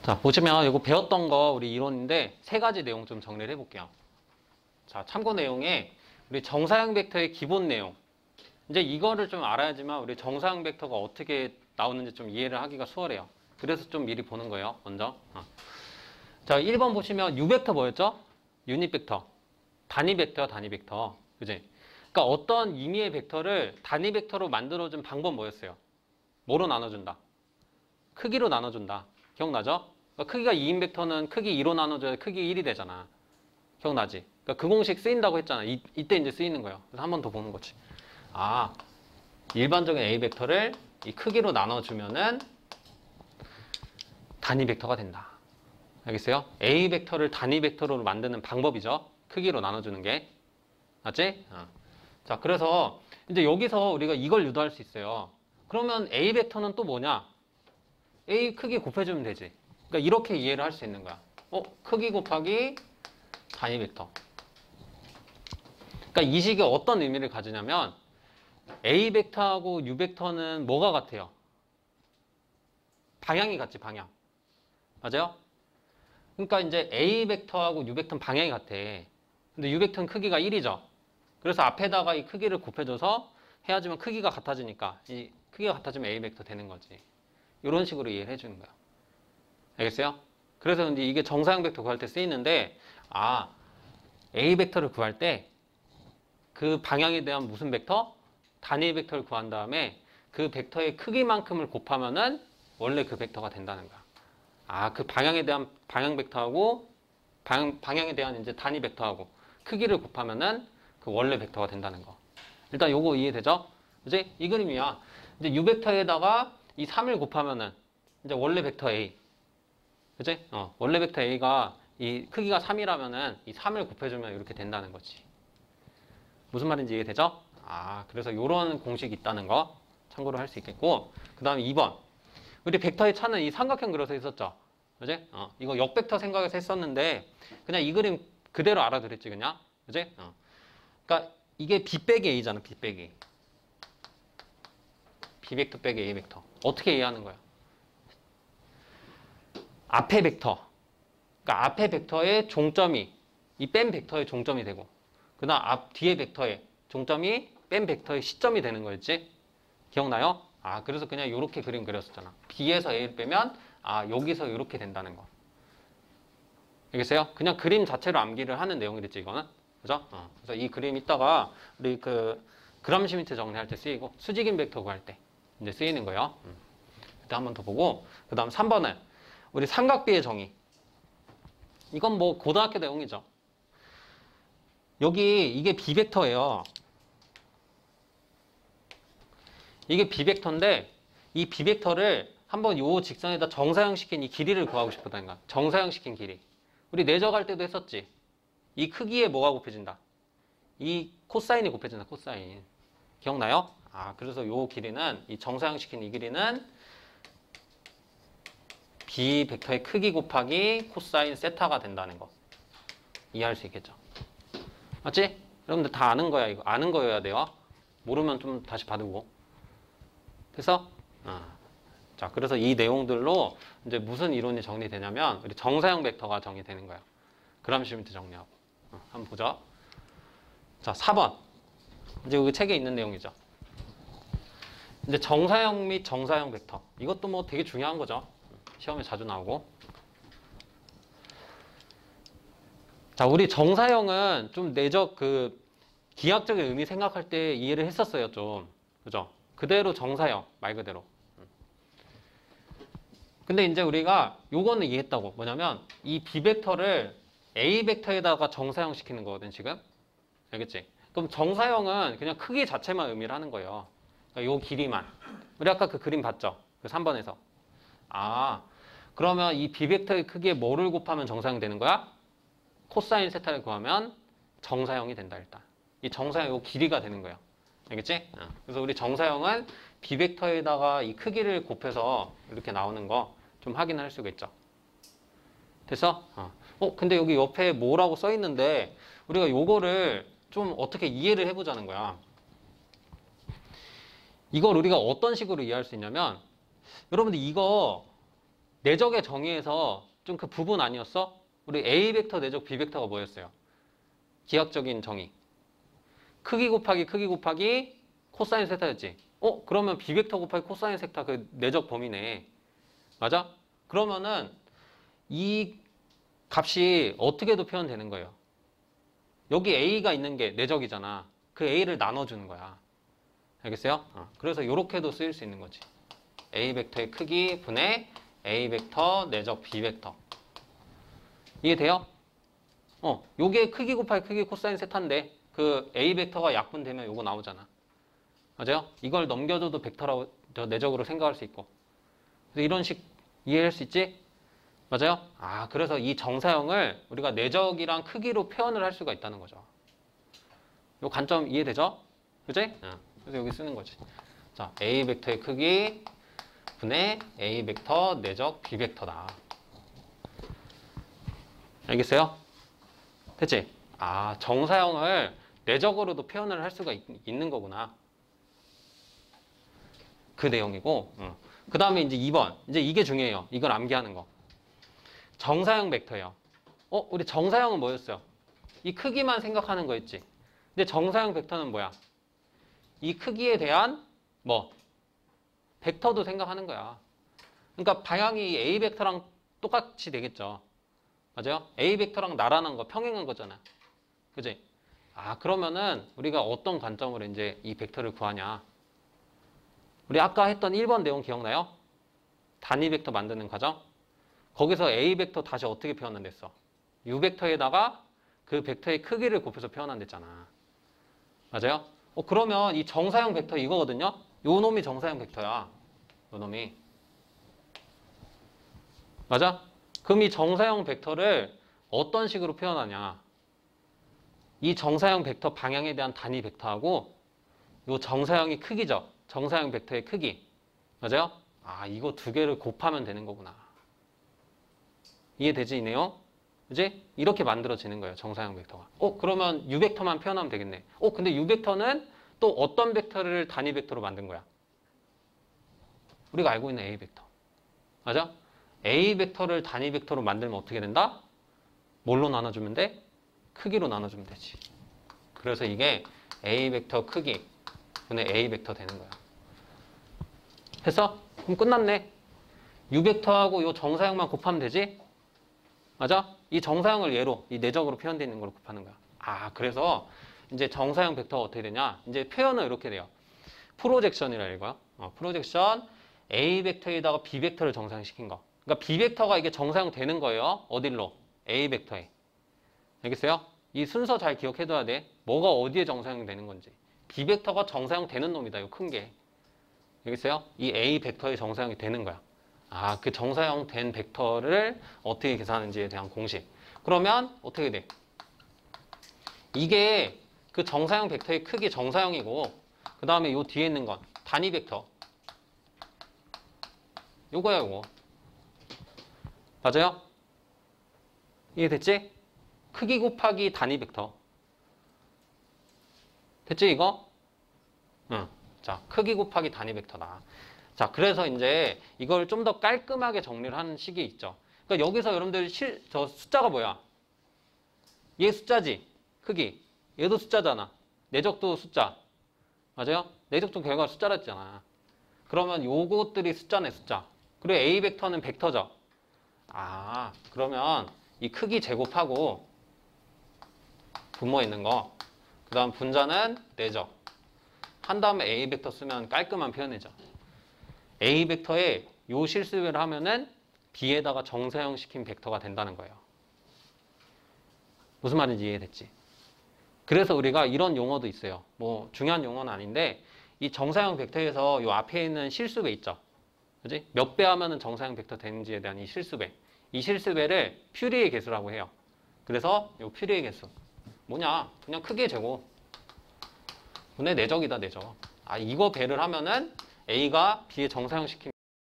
자, 보시면 이거 배웠던 거 우리 이론인데 세 가지 내용 좀 정리를 해볼게요. 자, 참고 내용에 우리 정사형 벡터의 기본 내용. 이제 이거를 좀 알아야지만 우리 정사형 벡터가 어떻게 나오는지 좀 이해를 하기가 수월해요. 그래서 좀 미리 보는 거예요, 먼저. 자, 1번 보시면 U벡터 뭐였죠? 유닛 벡터. 단위 벡터야, 단위 벡터. 그지? 그러니까 어떤 의미의 벡터를 단위 벡터로 만들어준 방법 뭐였어요? 뭐로 나눠준다? 크기로 나눠준다. 기억나죠? 그러니까 크기가 2인 벡터는 크기 2로 나눠줘야 크기 1이 되잖아. 기억나지? 그러니까 그 공식 쓰인다고 했잖아. 이때 이제 쓰이는 거예요. 그래서 한 번 더 보는 거지. 아, 일반적인 A 벡터를 이 크기로 나눠주면은 단위 벡터가 된다. 알겠어요? A 벡터를 단위 벡터로 만드는 방법이죠. 크기로 나눠주는 게. 맞지? 자, 그래서 이제 여기서 우리가 이걸 유도할 수 있어요. 그러면 A 벡터는 또 뭐냐? A 크기 곱해주면 되지. 그러니까 이렇게 이해를 할 수 있는 거야. 크기 곱하기 단위 벡터. 그러니까 이 식이 어떤 의미를 가지냐면 A 벡터하고 U 벡터는 뭐가 같아요? 방향이 같지, 방향. 맞아요? 그러니까 이제 A 벡터하고 U 벡터는 방향이 같아. 근데 U 벡터는 크기가 1이죠. 그래서 앞에다가 이 크기를 곱해줘서 해야지만 크기가 같아지니까 이 크기가 같아지면 A 벡터 되는 거지. 이런 식으로 이해를 해주는 거야. 알겠어요? 그래서 이제 이게 정사형 벡터 구할 때 쓰이는데, A 벡터를 구할 때 그 방향에 대한 무슨 벡터? 단위 벡터를 구한 다음에 그 벡터의 크기만큼을 곱하면은 원래 그 벡터가 된다는 거야. 그 방향에 대한 방향 벡터하고 방향에 대한 이제 단위 벡터하고 크기를 곱하면은 그 원래 벡터가 된다는 거. 일단 요거 이해되죠? 그지? 이 그림이야. 이제 U 벡터에다가 이 3을 곱하면은 이제 원래 벡터 A. 그지? 원래 벡터 A가 이 크기가 3이라면은 이 3을 곱해주면 이렇게 된다는 거지. 무슨 말인지 이해되죠? 그래서 이런 공식이 있다는 거 참고로 할 수 있겠고, 그 다음에 2번. 우리 벡터의 차는 이 삼각형 그려서 했었죠? 그지? 이거 역벡터 생각해서 했었는데, 그냥 이 그림 그대로 알아들었지, 그냥? 그지? 그러니까 이게 B 빼기 A잖아, B 빼기 A. B 벡터 빼기 A 벡터. 어떻게 이해하는 거야? 앞에 벡터. 그러니까 앞에 벡터의 종점이 이 뺀 벡터의 종점이 되고, 그 다음 뒤에 벡터의 종점이 뺀 벡터의 시점이 되는 거였지? 기억나요? 그래서 그냥 이렇게 그림 그렸었잖아. B에서 A를 빼면 여기서 이렇게 된다는 거. 알겠어요? 그냥 그림 자체로 암기를 하는 내용이겠지, 이거는. 그죠? 그래서 이 그림 이따가 우리 그 그람시 미트 정리할 때 쓰이고 수직인 벡터 구할 때 이제 쓰이는 거예요. 그때 한 번 더 보고, 그 다음 3번은 우리 삼각비의 정의. 이건 뭐 고등학교 내용이죠. 여기 이게 B벡터예요. 이게 B벡터인데 이 B벡터를 한번 요 직선에다 정사형시킨 이 길이를 구하고 싶다는 거야. 정사형시킨 길이. 우리 내적할 때도 했었지. 이 크기에 뭐가 곱해진다? 이 코사인이 곱해진다. 코사인. 기억나요? 그래서 요 길이는 이 정사형시킨 이 길이는 B벡터의 크기 곱하기 코사인 세타가 된다는 거. 이해할 수 있겠죠? 맞지? 여러분들 다 아는 거야, 이거. 아는 거여야 돼요. 모르면 좀 다시 받고. 그래서, 자, 그래서 이 내용들로 이제 무슨 이론이 정리되냐면, 우리 정사형 벡터가 정의되는 거야. 그람슈미트 정리하고. 한번 보죠. 자, 4번. 이제 여기 책에 있는 내용이죠. 이제 정사형 및 정사형 벡터. 이것도 뭐 되게 중요한 거죠. 시험에 자주 나오고. 자, 우리 정사형은 좀 내적 기하학적인 의미 생각할 때 이해를 했었어요, 좀. 그죠? 그대로 정사형, 말 그대로. 근데 이제 우리가 요거는 이해했다고. 뭐냐면, 이 B벡터를 A 벡터에다가 정사형 시키는 거거든, 지금. 알겠지? 그럼 정사형은 그냥 크기 자체만 의미를 하는 거예요. 그러니까 요 길이만. 우리 아까 그 그림 봤죠? 그 3번에서. 그러면 이 B벡터의 크기에 뭐를 곱하면 정사형 되는 거야? 코사인 세타를 구하면 정사형이 된다, 일단. 이 정사형 요 길이가 되는 거예요. 알겠지? 그래서 우리 정사형은 B벡터에다가 이 크기를 곱해서 이렇게 나오는 거 좀 확인할 수가 있죠. 됐어? 근데 여기 옆에 뭐라고 써 있는데 우리가 요거를 좀 어떻게 이해를 해보자는 거야. 이걸 우리가 어떤 식으로 이해할 수 있냐면, 여러분들 이거 내적의 정의에서 좀 그 부분 아니었어? 우리 A 벡터 내적 B 벡터가 뭐였어요? 기하학적인 정의. 크기 곱하기 코사인 세타였지. 그러면 B 벡터 곱하기 코사인 세타 그 내적 범위네. 맞아? 그러면은 이 값이 어떻게도 표현되는 거예요. 여기 A가 있는 게 내적이잖아. 그 A를 나눠주는 거야. 알겠어요? 그래서 이렇게도 쓰일 수 있는 거지. A 벡터의 크기 분의 A 벡터 내적 B 벡터. 이해돼요? 요게 크기 곱하기 크기 코사인 세타인데 그 A 벡터가 약분되면 요거 나오잖아. 맞아요? 이걸 넘겨줘도 벡터라고 내적으로 생각할 수 있고. 그래서 이런 식 이해할 수 있지? 맞아요? 그래서 이 정사형을 우리가 내적이랑 크기로 표현을 할 수가 있다는 거죠. 요 관점 이해되죠? 그치? 그래서 여기 쓰는 거지. 자, A 벡터의 크기 분의 A 벡터 내적 B 벡터다. 알겠어요? 됐지? 정사형을 내적으로도 표현을 할 수가 있는 거구나. 그 내용이고. 그 다음에 이제 2번. 이제 이게 중요해요. 이걸 암기하는 거. 정사형 벡터예요. 우리 정사형은 뭐였어요? 이 크기만 생각하는 거였지. 근데 정사형 벡터는 뭐야? 이 크기에 대한 벡터도 생각하는 거야. 그러니까 방향이 A 벡터랑 똑같이 되겠죠. 맞아요? A 벡터랑 나란한 거 평행한 거잖아. 그지? 그러면은 우리가 어떤 관점으로 이제 이 벡터를 구하냐? 우리 아까 했던 1번 내용 기억나요? 단위 벡터 만드는 과정? 거기서 A 벡터 다시 어떻게 표현한댔어? U 벡터에다가 그 벡터의 크기를 곱해서 표현한댔잖아. 맞아요? 그러면 이 정사형 벡터 이거거든요? 요 놈이 정사형 벡터야. 요 놈이. 맞아? 그럼 이 정사형 벡터를 어떤 식으로 표현하냐? 이 정사형 벡터 방향에 대한 단위 벡터하고 요 정사형의 크기죠. 정사형 벡터의 크기. 맞아요? 이거 두 개를 곱하면 되는 거구나. 이해되지, 이 내용? 그지? 이렇게 만들어지는 거예요, 정사형 벡터가. 그러면 U 벡터만 표현하면 되겠네. 근데 U 벡터는 또 어떤 벡터를 단위 벡터로 만든 거야? 우리가 알고 있는 A 벡터. 맞아? A 벡터를 단위 벡터로 만들면 어떻게 된다? 뭘로 나눠주면 돼? 크기로 나눠주면 되지. 그래서 이게 A 벡터 크기 분의 A 벡터 되는 거야. 됐어? 그럼 끝났네. U 벡터하고 이 정사형만 곱하면 되지? 맞아? 이 정사형을 얘로, 이 내적으로 표현되어 있는 걸로 곱하는 거야. 그래서 이제 정사형 벡터가 어떻게 되냐? 이제 표현은 이렇게 돼요. 프로젝션이라 읽어요. 프로젝션 A 벡터에다가 B 벡터를 정사형시킨 거. 그러니까 B 벡터가 이게 정사형 되는 거예요. 어딜로? A 벡터에. 알겠어요? 이 순서 잘 기억해둬야 돼. 뭐가 어디에 정사형 되는 건지. B 벡터가 정사형 되는 놈이다. 이 큰 게. 알겠어요? 이 A 벡터의 정사형이 되는 거야. 그 정사형 된 벡터를 어떻게 계산하는지에 대한 공식. 그러면 어떻게 돼? 이게 그 정사형 벡터의 크기 정사형이고 그 다음에 요 뒤에 있는 건 단위 벡터. 요거야 요거. 맞아요? 이해됐지? 크기 곱하기 단위 벡터. 됐지 이거? 응. 자, 크기 곱하기 단위 벡터다. 자, 그래서 이제 이걸 좀 더 깔끔하게 정리를 하는 식이 있죠. 그러니까 여기서 여러분들 저 숫자가 뭐야? 얘 숫자지? 크기. 얘도 숫자잖아. 내적도 숫자. 맞아요? 내적도 결과가 숫자라 했잖아. 그러면 요것들이 숫자네, 숫자. 그리고 A 벡터는 벡터죠. 그러면 이 크기 제곱하고 분모에 있는 거. 그 다음 분자는 내적. 한 다음에 A 벡터 쓰면 깔끔한 표현이죠. A 벡터에 요 실수를 하면은 B에다가 정사형 시킨 벡터가 된다는 거예요. 무슨 말인지 이해됐지? 그래서 우리가 이런 용어도 있어요. 중요한 용어는 아닌데 이 정사형 벡터에서 요 앞에 있는 실수배 있죠. 그지? 몇 배 하면은 정사형 벡터 되는지에 대한 이 실수배. 이 실수배를 퓨리의 개수라고 해요. 그래서 요 퓨리의 개수. 뭐냐? 그냥 크기의 제곱. 분의 내적이다, 내적. 이거 배를 하면은 A가 B의 정사형시킨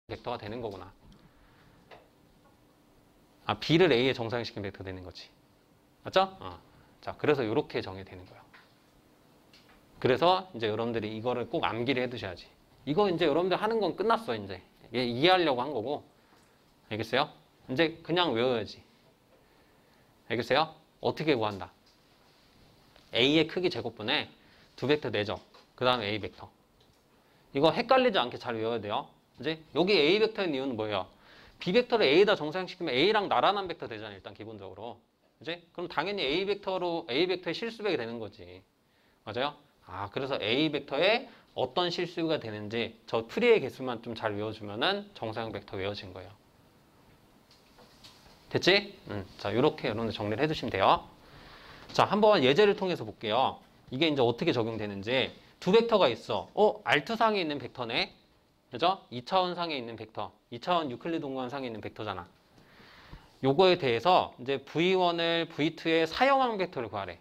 벡터가 되는 거구나. B를 A의 정사형시킨 벡터가 되는 거지. 맞죠? 자, 그래서 이렇게 정의되는 거예요. 그래서 이제 여러분들이 이거를 꼭 암기를 해 두셔야지. 이거 이제 여러분들 하는 건 끝났어, 이제. 이해하려고 한 거고. 알겠어요? 이제 그냥 외워야지. 알겠어요? 어떻게 구한다? A의 크기 제곱분에 두 벡터 내죠. 그 다음에 A 벡터. 이거 헷갈리지 않게 잘 외워야 돼요. 이제 여기 A 벡터인 이유는 뭐예요? B 벡터를 A에다 정사형시키면 A랑 나란한 벡터 되잖아요. 일단 기본적으로. 그지? 그럼 당연히 A 벡터의 실수백이 되는 거지. 맞아요? 그래서 A 벡터에 어떤 실수가 되는지 저 프리의 개수만 좀 잘 외워주면은 정사형 벡터 외워진 거예요. 됐지? 자, 요렇게 여러분들 정리를 해두시면 돼요. 자, 한번 예제를 통해서 볼게요. 이게 이제 어떻게 적용되는지. 두 벡터가 있어. 알트상에 있는 벡터네. 그죠? 2차원 상에 있는 벡터. 2차원 유클리드 공간 상에 있는 벡터잖아. 요거에 대해서 이제 V1을 V2의 사형한 벡터를 구하래.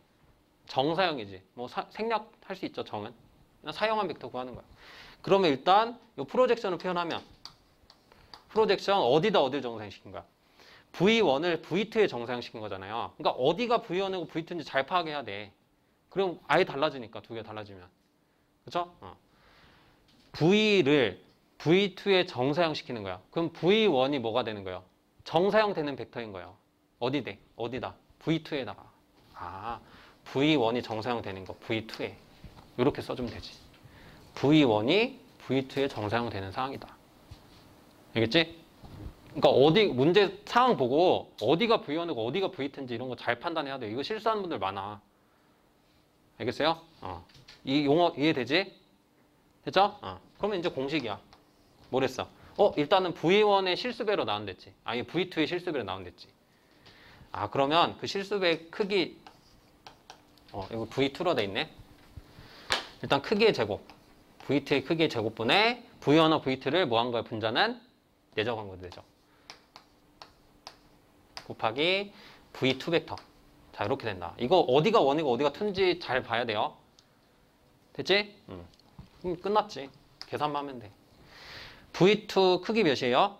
정사형이지. 뭐 생략할 수 있죠, 정은. 그냥 사형한 벡터 구하는 거야. 그러면 일단 요 프로젝션을 표현하면 프로젝션 어디다 어디를 정사형시킨 거야? V1을 V2에 정사형시킨 거잖아요. 그러니까 어디가 V1이고 V2인지 잘 파악해야 돼. 그럼 아예 달라지니까 두 개 달라지면. 그렇죠? V를 V2에 정사형 시키는 거야. 그럼 V1이 뭐가 되는 거예요? 정사형 되는 벡터인 거예요. 어디 돼? 어디다? V2에다가. V1이 정사형 되는 거. V2에. 이렇게 써주면 되지. V1이 V2에 정사형 되는 상황이다. 알겠지? 그러니까 문제 상황 보고 어디가 V1이고 어디가 V2인지 이런 거 잘 판단해야 돼. 이거 실수하는 분들 많아. 알겠어요? 이 용어 이해되지? 됐죠? 그러면 이제 공식이야. 뭐랬어? 일단은 V1의 실수배로 나온댔지. 아니 V2의 실수배로 나온댔지. 그러면 그 실수배 크기 이거 V2로 돼 있네. 일단 크기의 제곱. V2의 크기의 제곱분에 V1과 V2를 뭐 한 거야? 분자는 내적한 거 내적. 곱하기 V2 벡터. 자, 이렇게 된다. 이거 어디가 1이고 어디가 2인지 잘 봐야 돼요. 됐지? 그럼 끝났지. 계산만 하면 돼. V2 크기 몇이에요?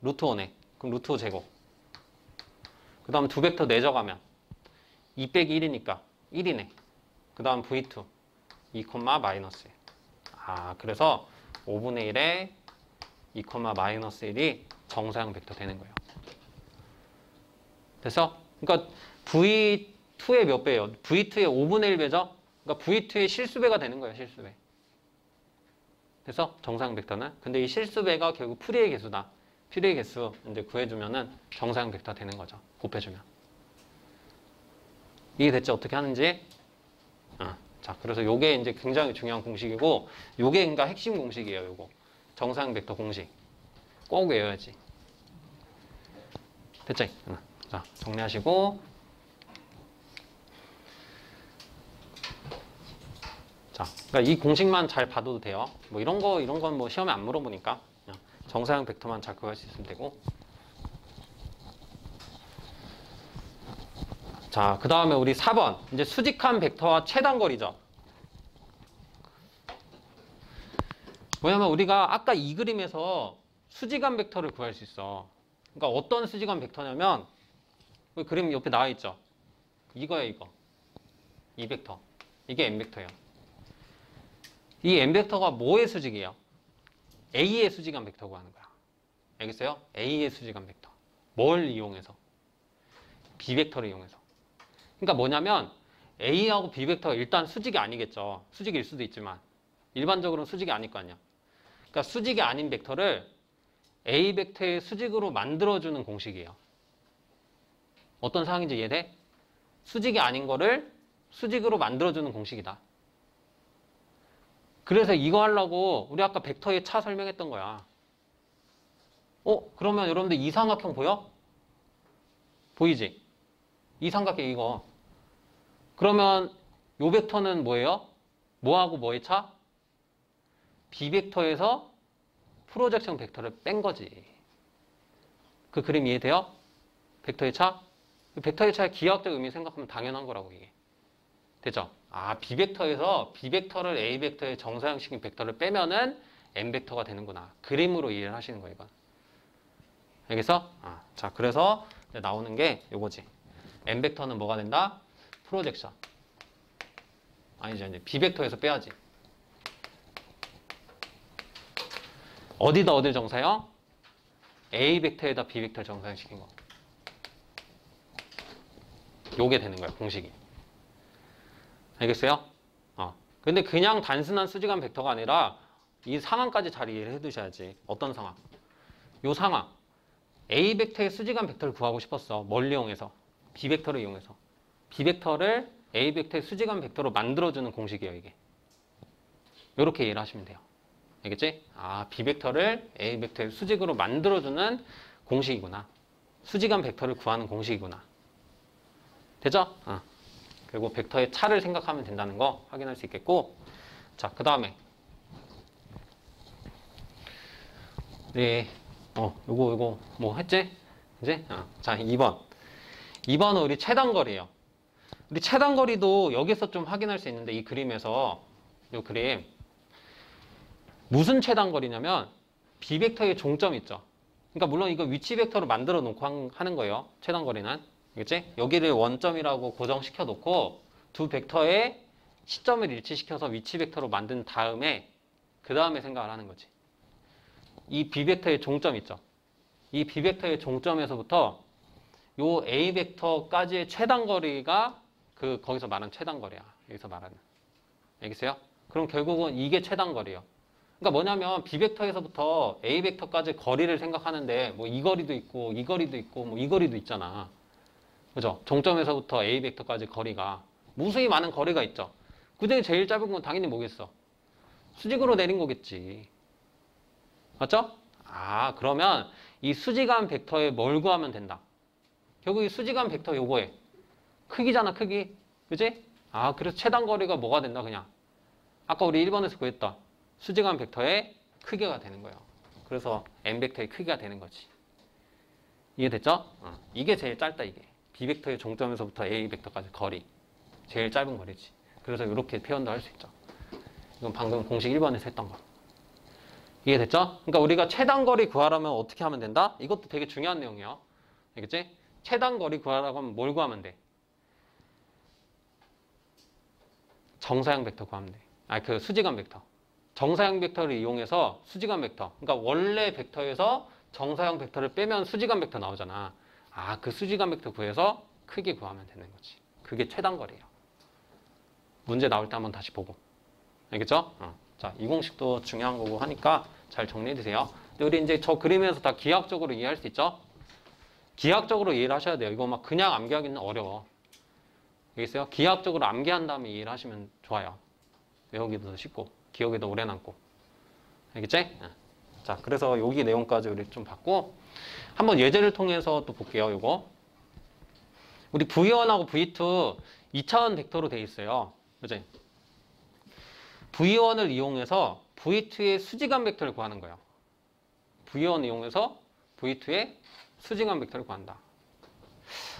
루트 5네. 그럼 루트 5 제곱. 그 다음 두 벡터 내져가면 2 빼기 1이니까 1이네. 그 다음 V2 2, 마이너스 1. 그래서 5분의 1에 2, 마이너스 1이 정사형 벡터 되는 거예요. 됐어? 그러니까 V2의 몇 배예요? V2의 5분의 1배죠? 그러니까 V2의 실수배가 되는 거예요. 실수배. 그래서 정사형 벡터는. 근데 이 실수배가 결국 프리의 개수다. 프리의 개수 이제 구해주면은 정사형 벡터 되는 거죠. 곱해주면. 이해됐죠? 어떻게 하는지? 자, 그래서 요게 이제 굉장히 중요한 공식이고, 요게 그러니까 핵심 공식이에요. 요거. 정사형 벡터 공식. 꼭 외워야지. 됐지? 자, 정리하시고. 자, 그러니까 이 공식만 잘 봐도 돼요. 뭐 이런 건 뭐 시험에 안 물어보니까. 그냥 정사형 벡터만 잘 구할 수 있으면 되고. 자, 그 다음에 우리 4번. 이제 수직한 벡터와 최단거리죠. 뭐냐면 우리가 아까 이 그림에서 수직한 벡터를 구할 수 있어. 그러니까 어떤 수직한 벡터냐면 그 그림 옆에 나와 있죠. 이거야, 이거. 이 벡터. 이게 M 벡터예요. 이 M 벡터가 뭐의 수직이에요? A의 수직한 벡터 구하는 거야. 알겠어요? A의 수직한 벡터. 뭘 이용해서? B 벡터를 이용해서. 그러니까 뭐냐면 A하고 B 벡터가 일단 수직이 아니겠죠. 수직일 수도 있지만 일반적으로는 수직이 아닐 거 아니야. 그러니까 수직이 아닌 벡터를 A 벡터의 수직으로 만들어주는 공식이에요. 어떤 상황인지 이해돼? 수직이 아닌 거를 수직으로 만들어주는 공식이다. 그래서 이거 하려고 우리 아까 벡터의 차 설명했던 거야. 그러면 여러분들 이 삼각형 보여? 보이지? 이 삼각형 이거. 그러면 요 벡터는 뭐예요? 뭐하고 뭐의 차? B 벡터에서 프로젝션 벡터를 뺀 거지. 그 그림 이해돼요? 벡터의 차? 벡터의 차의 기하학적 의미 생각하면 당연한 거라고 이게. 됐죠? B 벡터에서 B 벡터를 A 벡터의 정사형식인 벡터를 빼면은 M 벡터가 되는구나. 그림으로 이해를 하시는 거예요, 이건. 알겠어? 자, 그래서 나오는 게 요거지. M 벡터는 뭐가 된다? 프로젝션. 아니죠, 이제 B 벡터에서 빼야지. 어디다 어딜 정사형? A 벡터에다 B 벡터 정사형시킨 거. 요게 되는 거야, 공식이. 알겠어요? 근데 그냥 단순한 수직한 벡터가 아니라 이 상황까지 잘 이해를 해두셔야지. 어떤 상황? 요 상황. A 벡터의 수직한 벡터를 구하고 싶었어. 뭘 이용해서? B 벡터를 이용해서. B 벡터를 A 벡터의 수직한 벡터로 만들어주는 공식이에요, 이게. 이렇게 이해를 하시면 돼요. 알겠지? B 벡터를 A 벡터의 수직으로 만들어주는 공식이구나. 수직한 벡터를 구하는 공식이구나. 되죠? 그리고 벡터의 차를 생각하면 된다는 거 확인할 수 있겠고. 자, 그 다음에. 네. 요거, 뭐 했지? 이제? 자, 2번. 2번은 우리 최단거리예요. 우리 최단거리도 여기서 좀 확인할 수 있는데, 이 그림에서, 요 그림. 무슨 최단거리냐면, B 벡터의 종점 있죠? 그러니까 물론 이거 위치 벡터로 만들어 놓고 하는 거예요. 최단거리는. 알겠지? 여기를 원점이라고 고정시켜 놓고 두 벡터의 시점을 일치시켜서 위치 벡터로 만든 다음에 그 다음에 생각을 하는 거지. 이 B 벡터의 종점 있죠? 이 B 벡터의 종점에서부터 요 A 벡터까지의 최단거리가 거기서 말하는 최단거리야. 여기서 말하는. 알겠어요? 그럼 결국은 이게 최단거리예요. 그러니까 뭐냐면 B 벡터에서부터 A 벡터까지 거리를 생각하는데 뭐 이 거리도 있고 이 거리도 있고 뭐 이 거리도 있잖아. 그죠? 종점에서부터 A 벡터까지 거리가 무수히 많은 거리가 있죠. 그 중에 제일 짧은 건 당연히 뭐겠어? 수직으로 내린 거겠지. 맞죠? 그러면 이 수직한 벡터에 뭘 구하면 된다. 결국 이 수직한 벡터 요거에 크기잖아, 크기. 그지? 그래서 최단거리가 뭐가 된다, 그냥. 아까 우리 1번에서 구했다. 수직한 벡터의 크기가 되는 거예요. 그래서 M 벡터의 크기가 되는 거지. 이해됐죠? 이게 제일 짧다, 이게. B 벡터의 종점에서부터 A 벡터까지 거리. 제일 짧은 거리지. 그래서 이렇게 표현도 할 수 있죠. 이건 방금 공식 1번에서 했던 거. 이해됐죠? 그러니까 우리가 최단거리 구하려면 어떻게 하면 된다? 이것도 되게 중요한 내용이에요. 알겠지? 최단거리 구하려고 하면 뭘 구하면 돼? 정사형 벡터 구하면 돼. 수직한 벡터. 정사형 벡터를 이용해서 수직한 벡터. 그러니까 원래 벡터에서 정사형 벡터를 빼면 수직한 벡터 나오잖아. 그 수직한 벡터 구해서 크기 구하면 되는 거지. 그게 최단거리예요. 문제 나올 때 한번 다시 보고. 알겠죠? 자, 이 공식도 중요한 거고 하니까 잘 정리해 주세요. 근데 우리 이제 저 그림에서 다 기하학적으로 이해할 수 있죠? 기하학적으로 이해를 하셔야 돼요. 이거 막 그냥 암기하기는 어려워. 알겠어요? 기하학적으로 암기한 다음에 이해를 하시면 좋아요. 외우기도 쉽고 기억에도 오래 남고. 알겠지? 자, 그래서 여기 내용까지 우리 좀 봤고 한번 예제를 통해서 또 볼게요. 이거 우리 V1하고 V2 2차원 벡터로 돼 있어요. 그치? V1을 이용해서 V2의 수직한 벡터를 구하는 거예요. V1을 이용해서 V2의 수직한 벡터를 구한다.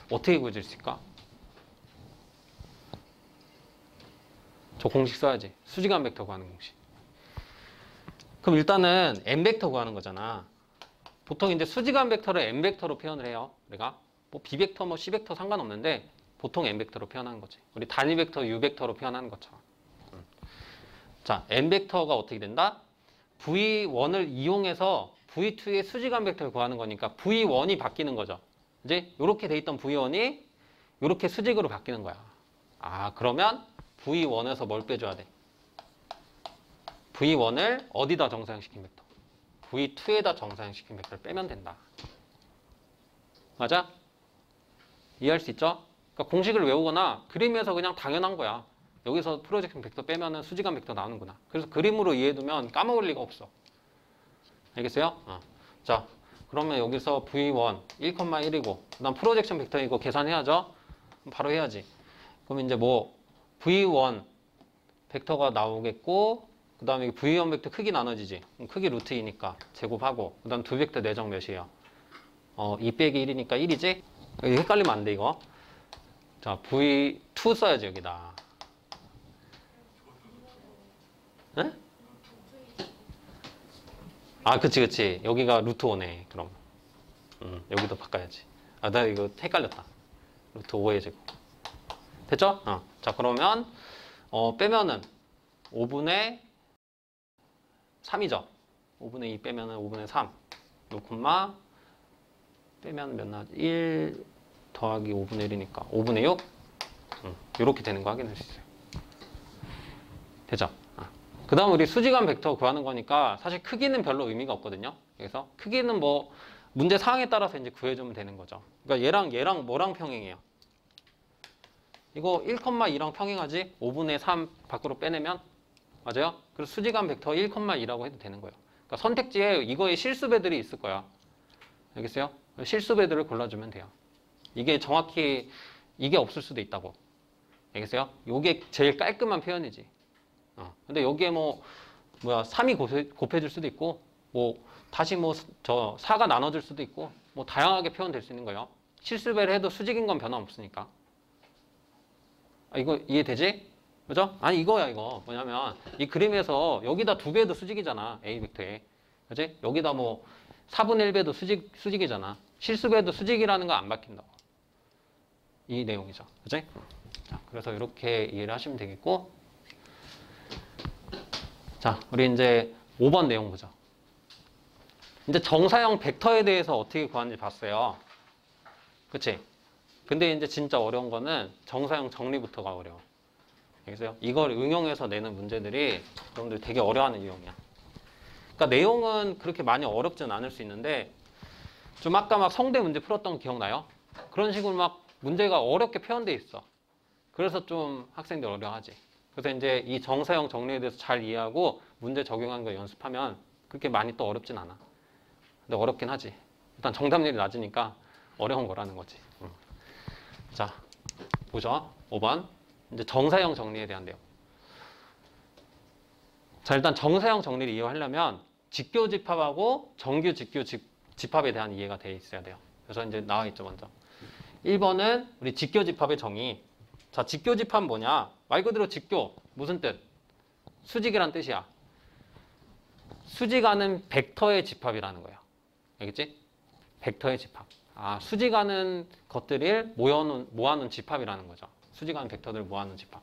어떻게 구해질 수 있을까? 저 공식 써야지. 수직한 벡터 구하는 공식. 그럼 일단은 M 벡터 구하는 거잖아. 보통 이제 수직한 벡터를 M 벡터로 표현을 해요. 우리가 뭐 B 벡터, 뭐 C 벡터 상관없는데 보통 M 벡터로 표현하는 거지. 우리 단위 벡터 U 벡터로 표현하는 것처럼. 자, M 벡터가 어떻게 된다? V1을 이용해서 V2의 수직한 벡터를 구하는 거니까 V1이 바뀌는 거죠. 이제 이렇게 돼 있던 V1이 이렇게 수직으로 바뀌는 거야. 그러면 V1에서 뭘 빼줘야 돼? V1을 어디다 정사형시킨 벡터? V2에다 정사형시킨 벡터를 빼면 된다. 맞아? 이해할 수 있죠? 그러니까 공식을 외우거나 그림에서 그냥 당연한 거야. 여기서 프로젝션 벡터 빼면은 수직한 벡터 나오는구나. 그래서 그림으로 이해해두면 까먹을 리가 없어. 알겠어요? 자, 그러면 여기서 V1 1,1이고 그 다음 프로젝션 벡터 이거 계산해야죠? 바로 해야지. 그럼 이제 뭐 V1 벡터가 나오겠고 그 다음에 V1 벡터 크기 나눠지지. 그럼 크기 루트 2니까 제곱하고 그 다음 두 벡터 내정 몇이에요? 2 빼기 1이니까 1이지? 여기 헷갈리면 안 돼 이거. 자, V2 써야지 여기다. 응? 그치. 여기가 루트 5네. 그럼. 여기도 바꿔야지. 나 이거 헷갈렸다. 루트 5의 제곱. 됐죠? 자, 그러면, 빼면은 5분의 3이죠. 5분의 2 빼면은 5분의 3. 요 콤마 빼면 몇 나지? 1 더하기 5분의 1이니까 5분의 6? 이렇게 되는 거 확인할 수 있어요. 되죠? 그 다음 우리 수직한 벡터 구하는 거니까 사실 크기는 별로 의미가 없거든요. 그래서 크기는 뭐 문제 사항에 따라서 이제 구해주면 되는 거죠. 그러니까 얘랑 뭐랑 평행해요? 이거 1,2랑 평행하지? 5분의 3 밖으로 빼내면? 맞아요? 그래서 수직한 벡터 1,2라고 해도 되는 거예요. 그러니까 선택지에 이거의 실수배들이 있을 거야. 알겠어요? 실수배들을 골라주면 돼요. 이게 정확히 이게 없을 수도 있다고. 알겠어요? 요게 제일 깔끔한 표현이지. 근데 여기에 3이 곱해질 수도 있고, 다시 저 4가 나눠질 수도 있고, 다양하게 표현될 수 있는 거예요. 실수배를 해도 수직인 건 변화 없으니까. 이거 이해되지? 그죠? 아니, 이거야, 이거. 뭐냐면, 이 그림에서 여기다 2배도 수직이잖아. A 벡터에. 그지? 여기다 4분의 1배도 수직이잖아. 실수배도 수직이라는 거 안 바뀐다고. 이 내용이죠. 그지? 자, 그래서 이렇게 이해를 하시면 되겠고. 자, 우리 이제 5번 내용 보죠. 이제 정사형 벡터에 대해서 어떻게 구하는지 봤어요. 그치? 근데 이제 진짜 어려운 거는 정사형 정리부터가 어려워. 알겠어요? 이걸 응용해서 내는 문제들이 여러분들 되게 어려워하는 유형이야. 그러니까 내용은 그렇게 많이 어렵진 않을 수 있는데 좀 아까 막 성대 문제 풀었던 거 기억나요? 그런 식으로 막 문제가 어렵게 표현돼 있어. 그래서 좀 학생들 어려워하지. 그래서 이제 이 정사형 정리에 대해서 잘 이해하고 문제 적용하는 거 연습하면 그렇게 많이 또 어렵진 않아. 근데 어렵긴 하지. 일단 정답률이 낮으니까 어려운 거라는 거지. 자, 보죠. 5번. 이제 정사형 정리에 대한 내용. 자, 일단 정사형 정리를 이해하려면 직교 집합하고 정규 직교 집합에 대한 이해가 돼 있어야 돼요. 그래서 이제 나와 있죠, 먼저. 1번은 우리 직교 집합의 정의. 자, 직교 집합은 뭐냐? 말 그대로 직교. 무슨 뜻? 수직이란 뜻이야. 수직하는 벡터의 집합이라는 거예요. 알겠지? 벡터의 집합. 수직하는 것들을 모아놓은 집합이라는 거죠. 수직하는 벡터들을 모아놓은 집합.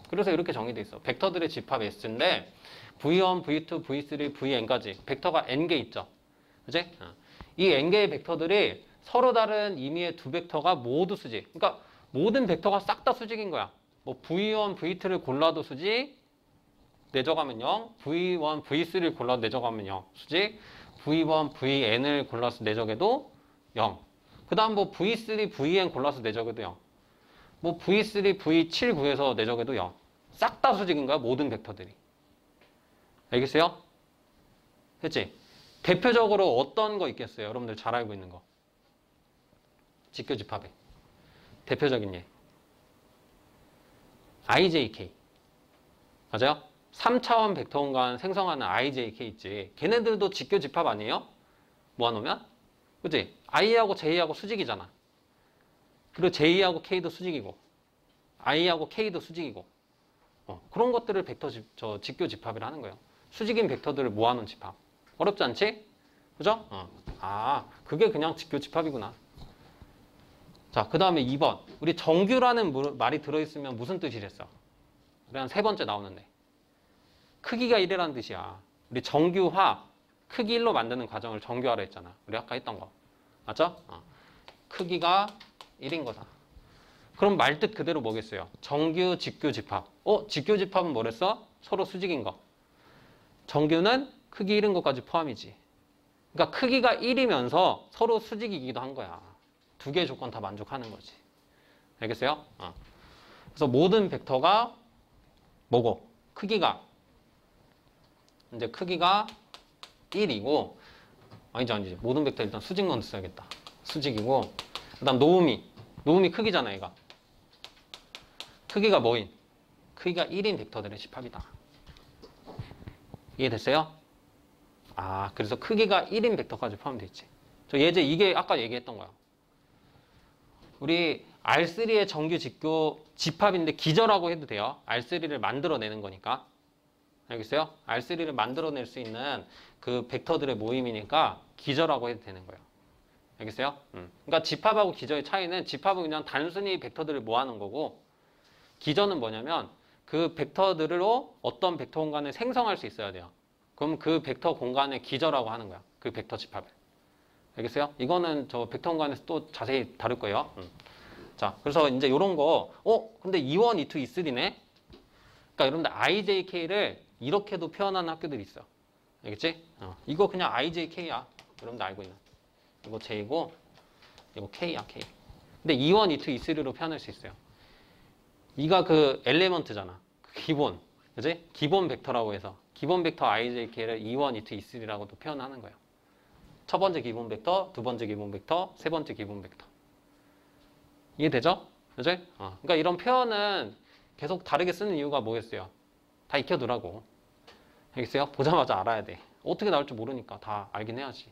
그래서 이렇게 정의되어 있어. 벡터들의 집합 S인데 V1, V2, V3, Vn까지 벡터가 n개 있죠. 그치? 이 n개의 벡터들이 서로 다른 임의의 두 벡터가 모두 수직. 그러니까 모든 벡터가 싹 다 수직인 거야. V1, V2를 골라도 수직, 내져가면 0. V1, V3를 골라도 내져가면 0. 수직. V1, Vn을 골라서 내적해도 0. 그 다음 V3, Vn 골라서 내적해도 0. V3, V7 구해서 내적해도 0. 싹 다 수직인 거야, 모든 벡터들이. 알겠어요? 됐지? 대표적으로 어떤 거 있겠어요? 여러분들 잘 알고 있는 거. 직교 집합에. 대표적인 예. IJK. 맞아요? 3차원 벡터 공간 생성하는 IJK 있지. 걔네들도 직교 집합 아니에요? 모아놓으면? 그치? I하고 J하고 수직이잖아. 그리고 J하고 K도 수직이고 I하고 K도 수직이고 그런 것들을 직교 집합이라 하는 거예요. 수직인 벡터들을 모아놓은 집합. 어렵지 않지? 그죠? 그게 그냥 직교 집합이구나. 자, 그 다음에 2번. 우리 정규라는 말이 들어있으면 무슨 뜻이랬어? 우리 한 3번째 나오는데. 크기가 1이라는 뜻이야. 우리 정규화, 크기 1로 만드는 과정을 정규화로 했잖아. 우리 아까 했던 거. 맞죠? 크기가 1인 거다. 그럼 말뜻 그대로 뭐겠어요? 정규, 직교, 집합. 직교 집합은 뭐랬어? 서로 수직인 거. 정규는 크기 1인 것까지 포함이지. 그러니까 크기가 1이면서 서로 수직이기도 한 거야. 두 개의 조건 다 만족하는 거지. 알겠어요? 그래서 모든 벡터가 뭐고? 크기가 이제 크기가 1이고 아니지. 모든 벡터 일단 수직만 써야겠다. 수직이고 그 다음 노음이 크기잖아, 얘가. 크기가 뭐인? 크기가 1인 벡터들의 집합이다. 이해됐어요? 그래서 크기가 1인 벡터까지 포함되어 있지. 이게 아까 얘기했던 거야. 우리 R3의 정규 직교 집합인데 기저라고 해도 돼요. R3를 만들어내는 거니까. 알겠어요? R3를 만들어낼 수 있는 그 벡터들의 모임이니까 기저라고 해도 되는 거예요. 알겠어요? 그러니까 집합하고 기저의 차이는 집합은 그냥 단순히 벡터들을 모아놓은 거고 기저는 뭐냐면 그 벡터들로 어떤 벡터 공간을 생성할 수 있어야 돼요. 그럼 그 벡터 공간의 기저라고 하는 거야. 그 벡터 집합을. 알겠어요? 이거는 저 벡터 공간에서 또 자세히 다룰 거예요. 자, 그래서 이제 이런 거, 근데 E1, E2, E3네? 그러니까 여러분들 IJK를 이렇게도 표현하는 학교들이 있어. 알겠지? 이거 그냥 IJK야. 여러분들 알고 있는. 이거 J고, 이거 K야, K. 근데 E1, E2, E3로 표현할 수 있어요. 이가 그 엘리먼트잖아. 그 기본. 그지? 기본 벡터라고 해서. 기본 벡터 IJK를 E1, E2, E3라고도 표현하는 거예요. 첫 번째 기본 벡터, 두 번째 기본 벡터, 세 번째 기본 벡터. 이해되죠? 그지? 그러니까 이런 표현은 계속 다르게 쓰는 이유가 뭐겠어요? 다 익혀두라고. 알겠어요? 보자마자 알아야 돼. 어떻게 나올지 모르니까 다 알긴 해야지.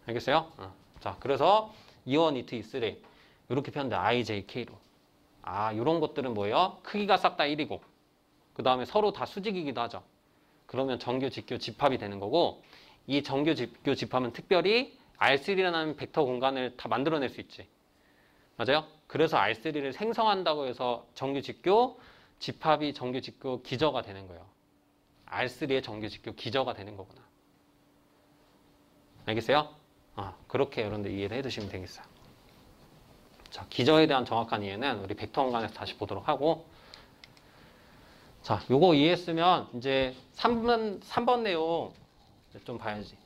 알겠어요? 자, 그래서 E1, E2, E3 이렇게 표현돼. IJK로. 이런 것들은 뭐예요? 크기가 싹 다 1이고 그 다음에 서로 다 수직이기도 하죠. 그러면 정규, 직교, 집합이 되는 거고 이 정규, 직교, 집합은 특별히 R3라는 벡터 공간을 다 만들어낼 수 있지. 맞아요? 그래서 R3를 생성한다고 해서 정규, 직교, 집합이 정규, 직교, 기저가 되는 거예요. R3의 정규, 직교, 기저가 되는 거구나. 알겠어요? 그렇게 여러분들 이해를 해두시면 되겠어요. 자, 기저에 대한 정확한 이해는 우리 벡터 공간에서 다시 보도록 하고 자, 요거 이해했으면 이제 3번 내용 좀 봐야지.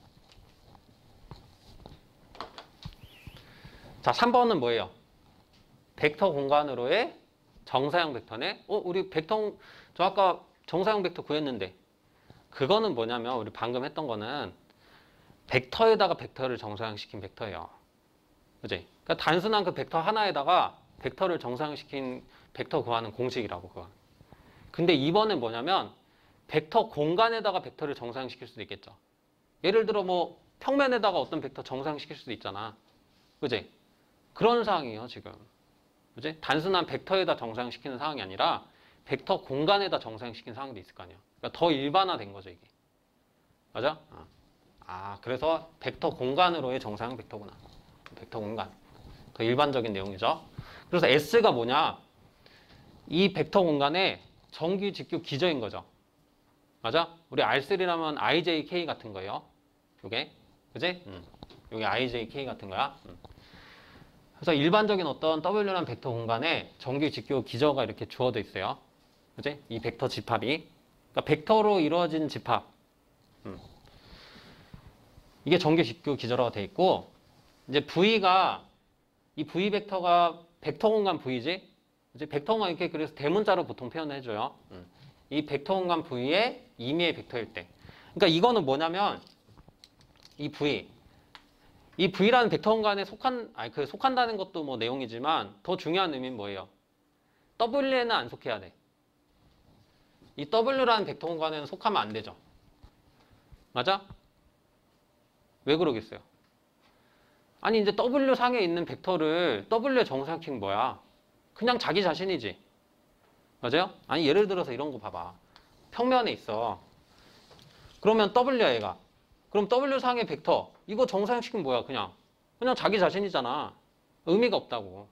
자, 3번은 뭐예요? 벡터 공간으로의 정사형 벡터네? 우리 저 아까 정사형 벡터 구했는데 그거는 뭐냐면 우리 방금 했던 거는 벡터에다가 벡터를 정사형시킨 벡터예요. 그지? 그러니까 단순한 그 벡터 하나에다가 벡터를 정사형시킨 벡터 구하는 공식이라고 그거. 근데 이번엔 뭐냐면 벡터 공간에다가 벡터를 정사형시킬 수도 있겠죠. 예를 들어 뭐 평면에다가 어떤 벡터 정사형시킬 수도 있잖아. 그지? 그런 상황이에요, 지금. 그지? 단순한 벡터에다 정사형시키는 상황이 아니라 벡터 공간에다 정사형시키는 상황도 있을 거 아니야. 그러니까 더 일반화된 거죠, 이게. 맞아? 그래서 벡터 공간으로의 정사형 벡터구나. 벡터 공간. 더 일반적인 내용이죠. 그래서 S가 뭐냐? 이 벡터 공간에 정규, 직교, 기저인 거죠. 맞아? 우리 R3라면 IJK 같은 거예요. 요게. 그지? 요게 IJK 같은 거야. 그래서 일반적인 어떤 W라는 벡터 공간에 정규, 직교, 기저가 이렇게 주어져 있어요. 그지? 이 벡터 집합이. 그러니까 벡터로 이루어진 집합. 이게 정규, 직교, 기저라고 돼 있고 이제 V가 이 V 벡터가 벡터 공간 V지? 이제 벡터 공간 이렇게 그래서 대문자로 보통 표현을 해줘요. 이 벡터 공간 V의 임의의 벡터일 때. 그러니까 이거는 뭐냐면 이 V라는 벡터 공간에 속한다는 것도 뭐 내용이지만 더 중요한 의미는 뭐예요? W에는 안 속해야 돼. 이 W라는 벡터 공간에는 속하면 안 되죠. 맞아? 왜 그러겠어요? 아니 이제 W 상에 있는 벡터를 W의 정사형식은 뭐야? 그냥 자기 자신이지. 맞아요? 아니 예를 들어서 이런 거 봐봐. 평면에 있어. 그러면 W야 얘가. 그럼 W 상의 벡터 이거 정사형식은 뭐야? 그냥 자기 자신이잖아. 의미가 없다고.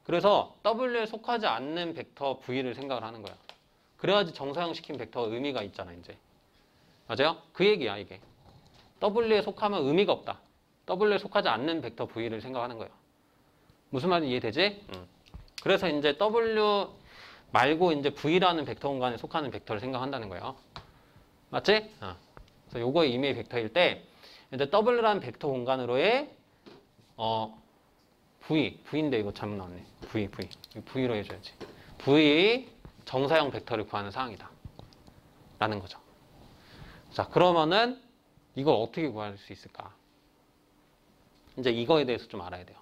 그래서 W에 속하지 않는 벡터 V를 생각을 하는 거야. 그래야지 정사형시킨 벡터 의미가 있잖아 이제. 맞아요? 그 얘기야 이게. W에 속하면 의미가 없다. W에 속하지 않는 벡터 V를 생각하는 거예요. 무슨 말인지 이해되지? 그래서 이제 W 말고 이제 V라는 벡터 공간에 속하는 벡터를 생각한다는 거예요. 맞지? 그래서 요거의 임의의 벡터일 때 이제 W라는 벡터 공간으로의 V인데 이거 잘못 나왔네. V로 해줘야지. V의 정사형 벡터를 구하는 상황이다. 라는 거죠. 자, 그러면은 이걸 어떻게 구할 수 있을까? 이제 이거에 대해서 좀 알아야 돼요.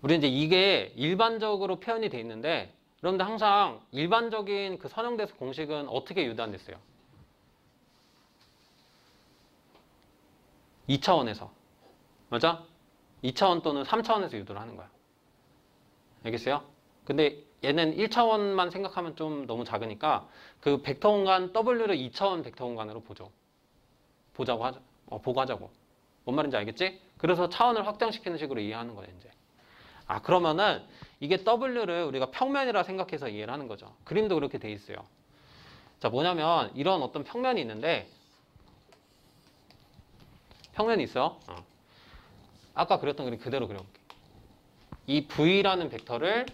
우리 이제 이게 일반적으로 표현이 돼 있는데, 여러분들 항상 일반적인 그 선형대수 공식은 어떻게 유도됐어요? 2차원에서. 맞아? 2차원 또는 3차원에서 유도를 하는 거야. 알겠어요? 근데 얘는 1차원만 생각하면 좀 너무 작으니까 그 벡터 공간 W를 2차원 벡터 공간으로 보고 하자고. 뭔 말인지 알겠지? 그래서 차원을 확장시키는 식으로 이해하는 거예요, 이제. 그러면은 이게 W를 우리가 평면이라 생각해서 이해를 하는 거죠. 그림도 그렇게 돼 있어요. 자, 뭐냐면 이런 어떤 평면이 있는데 평면이 있어요. 아까 그렸던 그림 그대로 그려볼게. 이 V라는 벡터를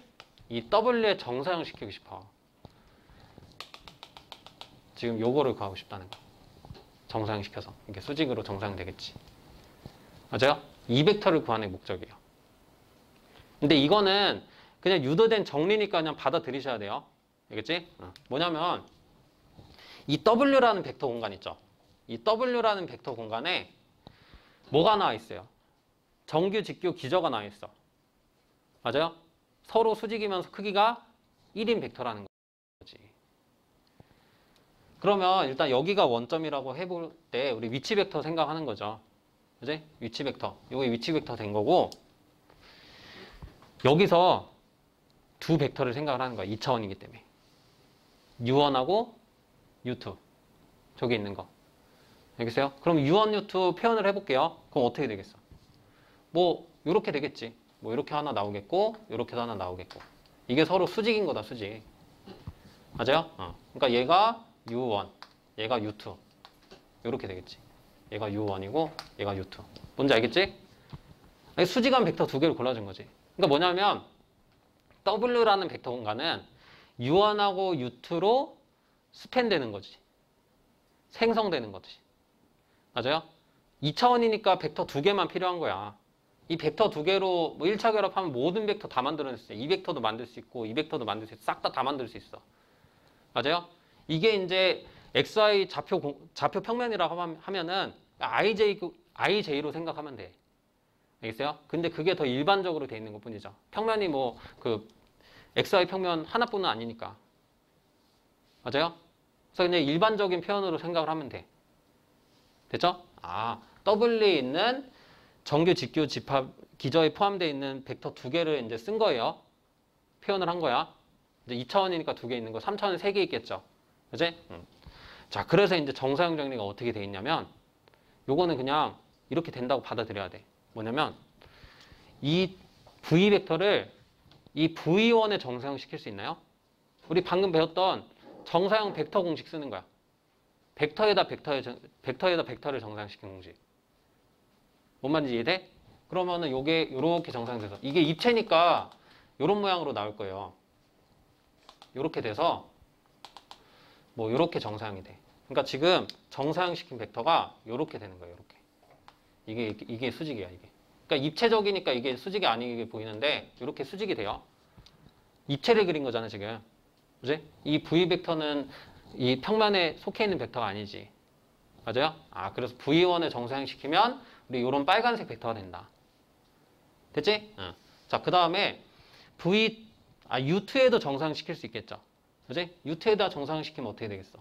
이 W에 정사형 시키고 싶어. 지금 요거를 구하고 싶다는 거. 정사형 시켜서. 이게 수직으로 정사형 되겠지. 맞아요? 이 벡터를 구하는 게 목적이에요. 근데 이거는 그냥 유도된 정리니까 그냥 받아들이셔야 돼요. 알겠지? 뭐냐면 이 W라는 벡터 공간 있죠? 이 W라는 벡터 공간에 뭐가 나와 있어요? 정규, 직규, 기저가 나와 있어. 맞아요? 서로 수직이면서 크기가 1인 벡터라는 거지. 그러면 일단 여기가 원점이라고 해볼 때 우리 위치 벡터 생각하는 거죠. 그지? 위치 벡터. 이게 위치 벡터 된 거고 여기서 두 벡터를 생각을 하는 거야. 2차원이기 때문에. U1하고 U2. 저기 있는 거. 알겠어요? 그럼 U1, U2 표현을 해볼게요. 그럼 어떻게 되겠어? 뭐 이렇게 되겠지. 뭐 이렇게 하나 나오겠고 이렇게도 하나 나오겠고. 이게 서로 수직인 거다. 수직. 맞아요? 그러니까 얘가 U1, 얘가 U2. 이렇게 되겠지. 얘가 U1이고 얘가 U2. 뭔지 알겠지? 수직한 벡터 두 개를 골라준 거지. 그러니까 뭐냐면 W라는 벡터 공간은 U1하고 U2로 스팬되는 거지. 생성되는 거지. 맞아요? 2차원이니까 벡터 두 개만 필요한 거야. 이 벡터 두 개로 뭐 1차 결합하면 모든 벡터 다 만들어낼 수 있어. 이 벡터도 만들 수 있고 이 벡터도 만들 수 있어. 싹 다 만들 수 있어. 맞아요? 이게 이제 XY 좌표 평면이라고 하면은 IJ로 생각하면 돼. 알겠어요? 근데 그게 더 일반적으로 돼 있는 것 뿐이죠. 평면이 뭐 그 XY 평면 하나뿐은 아니니까. 맞아요? 그래서 그냥 일반적인 표현으로 생각을 하면 돼. 됐죠? W에 있는 정규, 직규, 집합, 기저에 포함되어 있는 벡터 두 개를 이제 쓴 거예요. 표현을 한 거야. 이제 2차원이니까 두 개 있는 거, 3차원에 세 개 있겠죠. 그지? 자, 그래서 이제 정사형 정리가 어떻게 돼 있냐면, 요거는 그냥 이렇게 된다고 받아들여야 돼. 뭐냐면, 이 V 벡터를 이 V1에 정사형 시킬 수 있나요? 우리 방금 배웠던 정사형 벡터 공식 쓰는 거야. 벡터에다 벡터를 정사형시킨 공식. 뭔 말인지 이해돼? 그러면은 요게 요렇게 정사형돼서 이게 입체니까 요런 모양으로 나올 거예요. 요렇게 돼서 뭐 요렇게 정사형이 돼. 그러니까 지금 정사형시킨 벡터가 요렇게 되는 거예요. 요렇게. 이게 수직이야, 이게. 그러니까 입체적이니까 이게 수직이 아니게 보이는데 요렇게 수직이 돼요. 입체를 그린 거잖아, 지금. 그지? 이 V 벡터는 이 평면에 속해 있는 벡터가 아니지. 맞아요? 그래서 V1에 정사형시키면 우리 요런 빨간색 벡터가 된다. 됐지? 자, 그 다음에 U2에도 정사형시킬 수 있겠죠. 그지? U2에다 정사형시키면 어떻게 되겠어?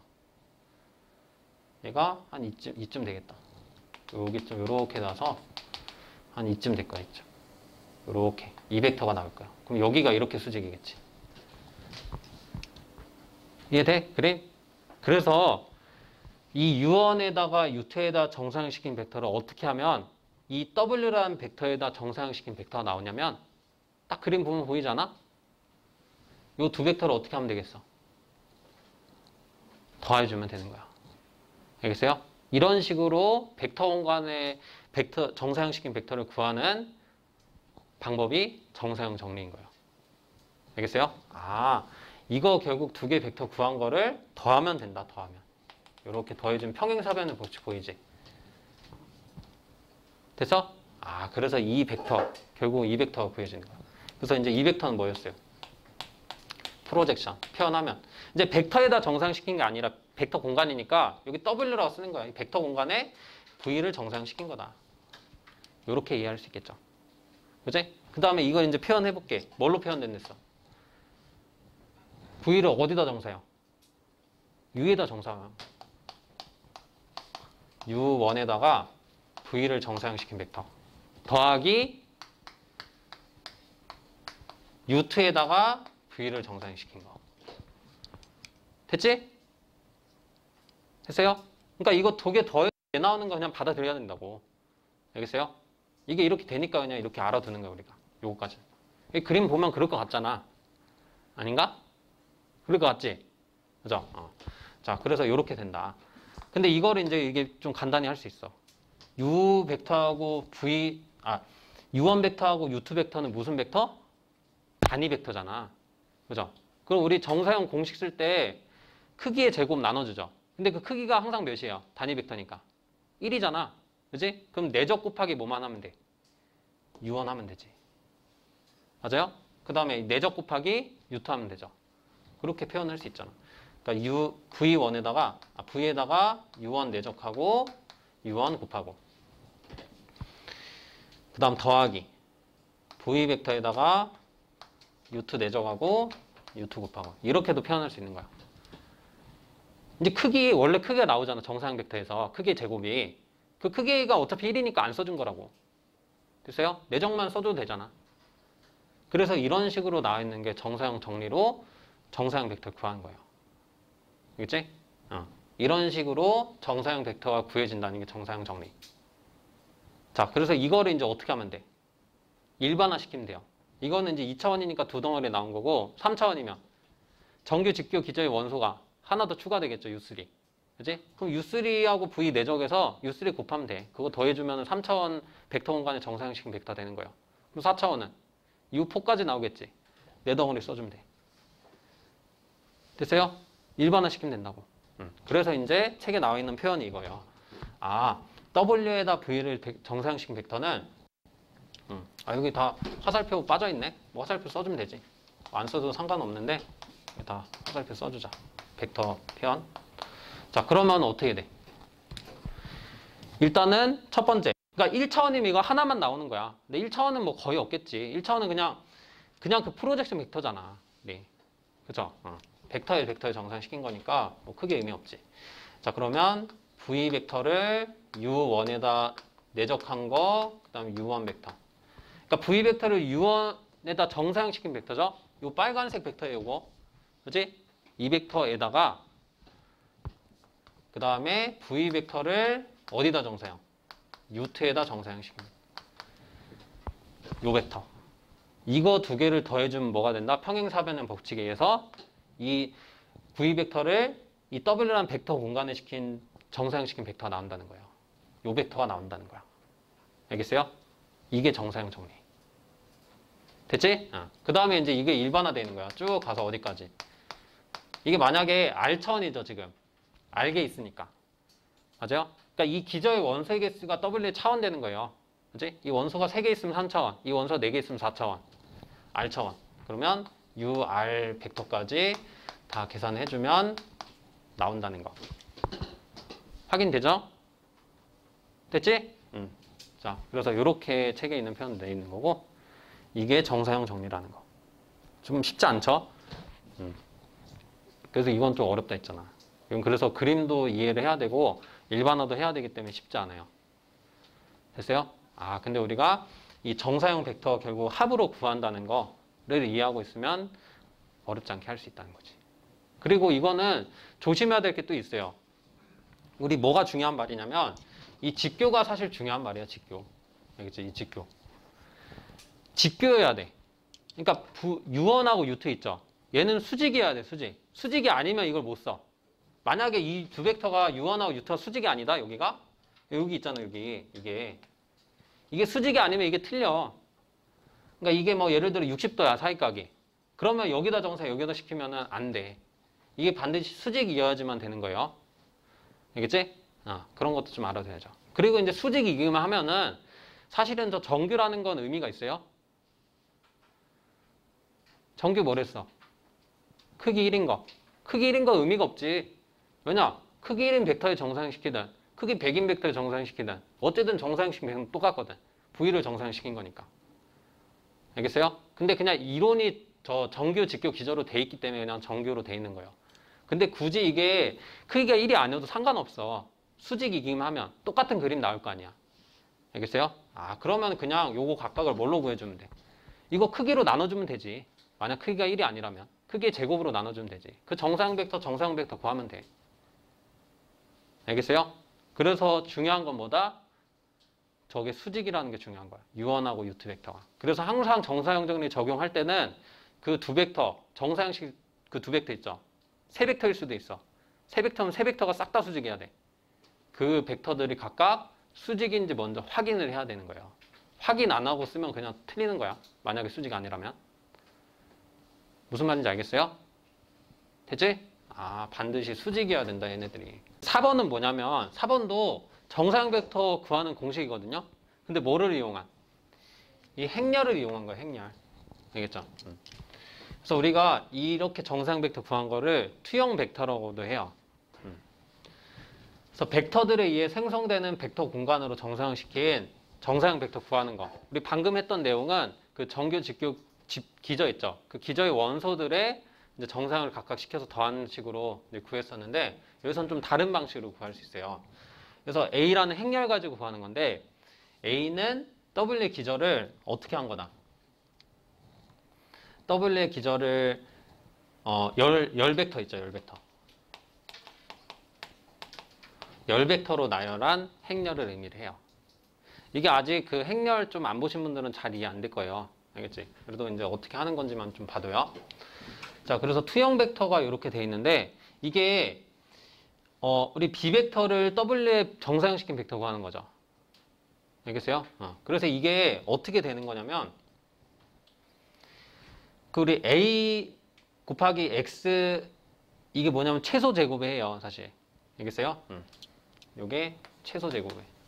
얘가 한 이쯤 되겠다. 여기쯤 요렇게 나서 한 이쯤 될 거야, 이쯤. 요렇게. 이 벡터가 나올 거야. 그럼 여기가 이렇게 수직이겠지. 이해돼? 그래? 그래서 이 U1에다가 U2에다 정사형시킨 벡터를 어떻게 하면 이 W라는 벡터에다 정사형시킨 벡터가 나오냐면 딱 그림 보면 보이잖아? 이 두 벡터를 어떻게 하면 되겠어? 더해주면 되는 거야. 알겠어요? 이런 식으로 벡터 공간에 정사형시킨 벡터를 구하는 방법이 정사형 정리인 거예요. 알겠어요? 이거 결국 두 개 벡터 구한 거를 더하면 된다. 더하면. 이렇게 더해주면 평행사변을 보이지? 됐어? 그래서 이 벡터, 결국 이 벡터가 구해지는 거야. 그래서 이제 이 벡터는 뭐였어요? 프로젝션, 표현하면. 이제 벡터에다 정사형시킨 게 아니라 벡터 공간이니까 여기 W라고 쓰는 거야. 이 벡터 공간에 V를 정사형시킨 거다. 이렇게 이해할 수 있겠죠. 그치? 그 다음에 이걸 이제 표현해볼게. 뭘로 표현됐겠어? V를 어디다 정사형? U에다 정사형. U1에다가 V를 정사형시킨 벡터. 더하기 U2에다가 V를 정사형시킨 거. 됐지? 됐어요? 그러니까 이거 두 개 더해 나오는 거 그냥 받아들여야 된다고. 알겠어요? 이게 이렇게 되니까 그냥 이렇게 알아두는 거야, 우리가. 요거까지. 이 그림 보면 그럴 것 같잖아. 아닌가? 그럴 것 같지? 그죠? 자, 그래서 이렇게 된다. 근데 이거를 이제 이게 좀 간단히 할 수 있어. U 벡터하고 V, U1 벡터하고 U2 벡터는 무슨 벡터? 단위 벡터잖아. 그죠? 그럼 우리 정사형 공식 쓸 때 크기의 제곱 나눠주죠. 근데 그 크기가 항상 몇이에요? 단위 벡터니까. 1이잖아. 그지? 그럼 내적 곱하기 뭐만 하면 돼? U1 하면 되지. 맞아요? 그 다음에 내적 곱하기 U2 하면 되죠. 그렇게 표현할 수 있잖아. 그러니까 V1에다가 V에다가 U1 내적하고 U1 곱하고 그 다음 더하기 V 벡터에다가 U2 내적하고 U2 곱하고 이렇게도 표현할 수 있는 거야. 이제 크기 원래 크기가 나오잖아. 정사형 벡터에서 크기 제곱이 그 크기가 어차피 1이니까 안 써준 거라고. 됐어요? 내적만 써줘도 되잖아. 그래서 이런 식으로 나와 있는 게 정사형 정리로 정사형 벡터 구하는 거예요. 알겠지? 이런 식으로 정사형 벡터가 구해진다는 게 정사형 정리. 자, 그래서 이거를 이제 어떻게 하면 돼? 일반화 시키면 돼요. 이거는 이제 2차원이니까 두 덩어리 나온 거고 3차원이면 정규, 직교, 기저의 원소가 하나 더 추가되겠죠. U3. 그치? 그럼 U3하고 V 내적에서 U3 곱하면 돼. 그거 더해주면 3차원 벡터 공간의 정사형식 벡터 되는 거예요. 그럼 4차원은 U4까지 나오겠지. 네 덩어리 써주면 돼. 됐어요? 일반화 시키면 된다고. 그래서 이제 책에 나와 있는 표현이 이거예요. W에다 V를 정사형식 벡터는 여기 다 화살표 빠져있네. 뭐 화살표 써주면 되지. 안 써도 상관없는데 여기 다 화살표 써주자. 벡터 표현. 자, 그러면 어떻게 돼? 일단은 첫 번째. 그러니까 1차원이면 이거 하나만 나오는 거야. 근데 1차원은 뭐 거의 없겠지. 1차원은 그냥 그 프로젝션 벡터잖아. 네. 그죠? 벡터에 정상시킨 거니까 뭐 크게 의미 없지. 자, 그러면 V 벡터를 U1에다 내적한 거, 그 다음에 U1 벡터. 그러니까 V 벡터를 U1에다 정사형시킨 벡터죠? 요 빨간색 벡터예요, 요거. 그치? 이 벡터에다가 그 다음에 V 벡터를 어디다 정사형? U2에다 정사형시킨 요 벡터. 이거 두 개를 더해주면 뭐가 된다? 평행사변형 법칙에 의해서 이 V 벡터를 이 W라는 벡터 공간에 시킨 정사형시킨 벡터가 나온다는 거예요. 요 벡터가 나온다는 거야. 알겠어요? 이게 정사형 정리. 됐지? 그 다음에 이제 이게 일반화되는 거야. 쭉 가서 어디까지? 이게 만약에 R차원이죠, 지금. R개 있으니까. 맞아요? 그러니까 이 기저의 원소의 개수가 W의 차원 되는 거예요. 그치? 이 원소가 3개 있으면 3차원, 이 원소가 4개 있으면 4차원. R차원. 그러면 UR 벡터까지 다 계산해주면 나온다는 거. 확인되죠? 됐지? 자, 그래서 이렇게 책에 있는 표현 돼 있는 거고 이게 정사형 정리라는 거. 좀 쉽지 않죠? 그래서 이건 좀 어렵다 했잖아. 그래서 그림도 이해를 해야 되고 일반화도 해야 되기 때문에 쉽지 않아요. 됐어요? 근데 우리가 이 정사형 벡터 결국 합으로 구한다는 거를 이해하고 있으면 어렵지 않게 할 수 있다는 거지. 그리고 이거는 조심해야 될 게 또 있어요. 우리 뭐가 중요한 말이냐면 이 직교가 사실 중요한 말이야. 직교. 알겠지? 이 직교. 직교여야 돼. 그러니까 U1하고 U2 있죠. 얘는 수직이어야 돼. 수직. 수직이 아니면 이걸 못 써. 만약에 이 두 벡터가 U1하고 U2가 수직이 아니다. 여기가. 여기 있잖아. 여기. 이게 수직이 아니면 이게 틀려. 그러니까 이게 뭐 예를 들어 60도야. 사이각이. 그러면 여기다 정사 여기다 시키면은 안 돼. 이게 반드시 수직이어야지만 되는 거예요. 알겠지? 그런 것도 좀 알아둬야죠. 그리고 이제 수직이기만 하면은 사실은 저 정규라는 건 의미가 있어요. 정규 뭐랬어? 크기 1인 거. 크기 1인 거 의미가 없지. 왜냐? 크기 1인 벡터에 정사형시키든 크기 100인 벡터에 정사형시키든 어쨌든 정사형시키면 똑같거든. V를 정사형시킨 거니까. 알겠어요? 근데 그냥 이론이 저 정규, 직교, 기저로 돼 있기 때문에 그냥 정규로 돼 있는 거예요. 근데 굳이 이게 크기가 1이 아니어도 상관없어. 수직이기만 하면 똑같은 그림 나올 거 아니야. 알겠어요? 그러면 그냥 요거 각각을 뭘로 구해주면 돼? 이거 크기로 나눠주면 되지. 만약 크기가 1이 아니라면 크기의 제곱으로 나눠주면 되지. 그 정사형 벡터 구하면 돼. 알겠어요? 그래서 중요한 건 뭐다? 저게 수직이라는 게 중요한 거야. U1하고 U2 벡터가. 그래서 항상 정사형 정리 적용할 때는 그 두 벡터, 정사형식 그 두 벡터 있죠. 세 벡터일 수도 있어. 세 벡터면 세 벡터가 싹 다 수직이어야 돼. 그 벡터들이 각각 수직인지 먼저 확인을 해야 되는 거예요. 확인 안 하고 쓰면 그냥 틀리는 거야. 만약에 수직 아니라면. 무슨 말인지 알겠어요? 됐지? 아, 반드시 수직이어야 된다, 얘네들이. 4번은 뭐냐면 4번도 정사형 벡터 구하는 공식이거든요. 근데 뭐를 이용한? 이 행렬을 이용한 거예요, 행렬. 알겠죠? 그래서 우리가 이렇게 정사형 벡터 구한 거를 투영 벡터라고도 해요. 그래서 벡터들에 의해 생성되는 벡터 공간으로 정사형시킨 정사형 벡터 구하는 거. 우리 방금 했던 내용은 그 정규, 직교, 기저 있죠. 그 기저의 원소들의 이제 정사형을 각각 시켜서 더하는 식으로 이제 구했었는데 여기서는 좀 다른 방식으로 구할 수 있어요. 그래서 A라는 행렬 가지고 구하는 건데 A는 W의 기저를 어떻게 한 거다? W의 기저를 열 벡터 있죠, 열 벡터. 열 벡터로 나열한 행렬을 의미를 해요. 이게 아직 그 행렬 좀 안 보신 분들은 잘 이해 안 될 거예요. 알겠지? 그래도 이제 어떻게 하는 건지만 좀 봐도요. 자, 그래서 투영 벡터가 이렇게 돼 있는데 이게 우리 B 벡터를 W에 정사형시킨 벡터 구하는 거죠. 알겠어요? 그래서 이게 어떻게 되는 거냐면 그 우리 A 곱하기 X 이게 뭐냐면 최소 제곱이에요, 사실. 알겠어요? 요게 최소 제곱이에요.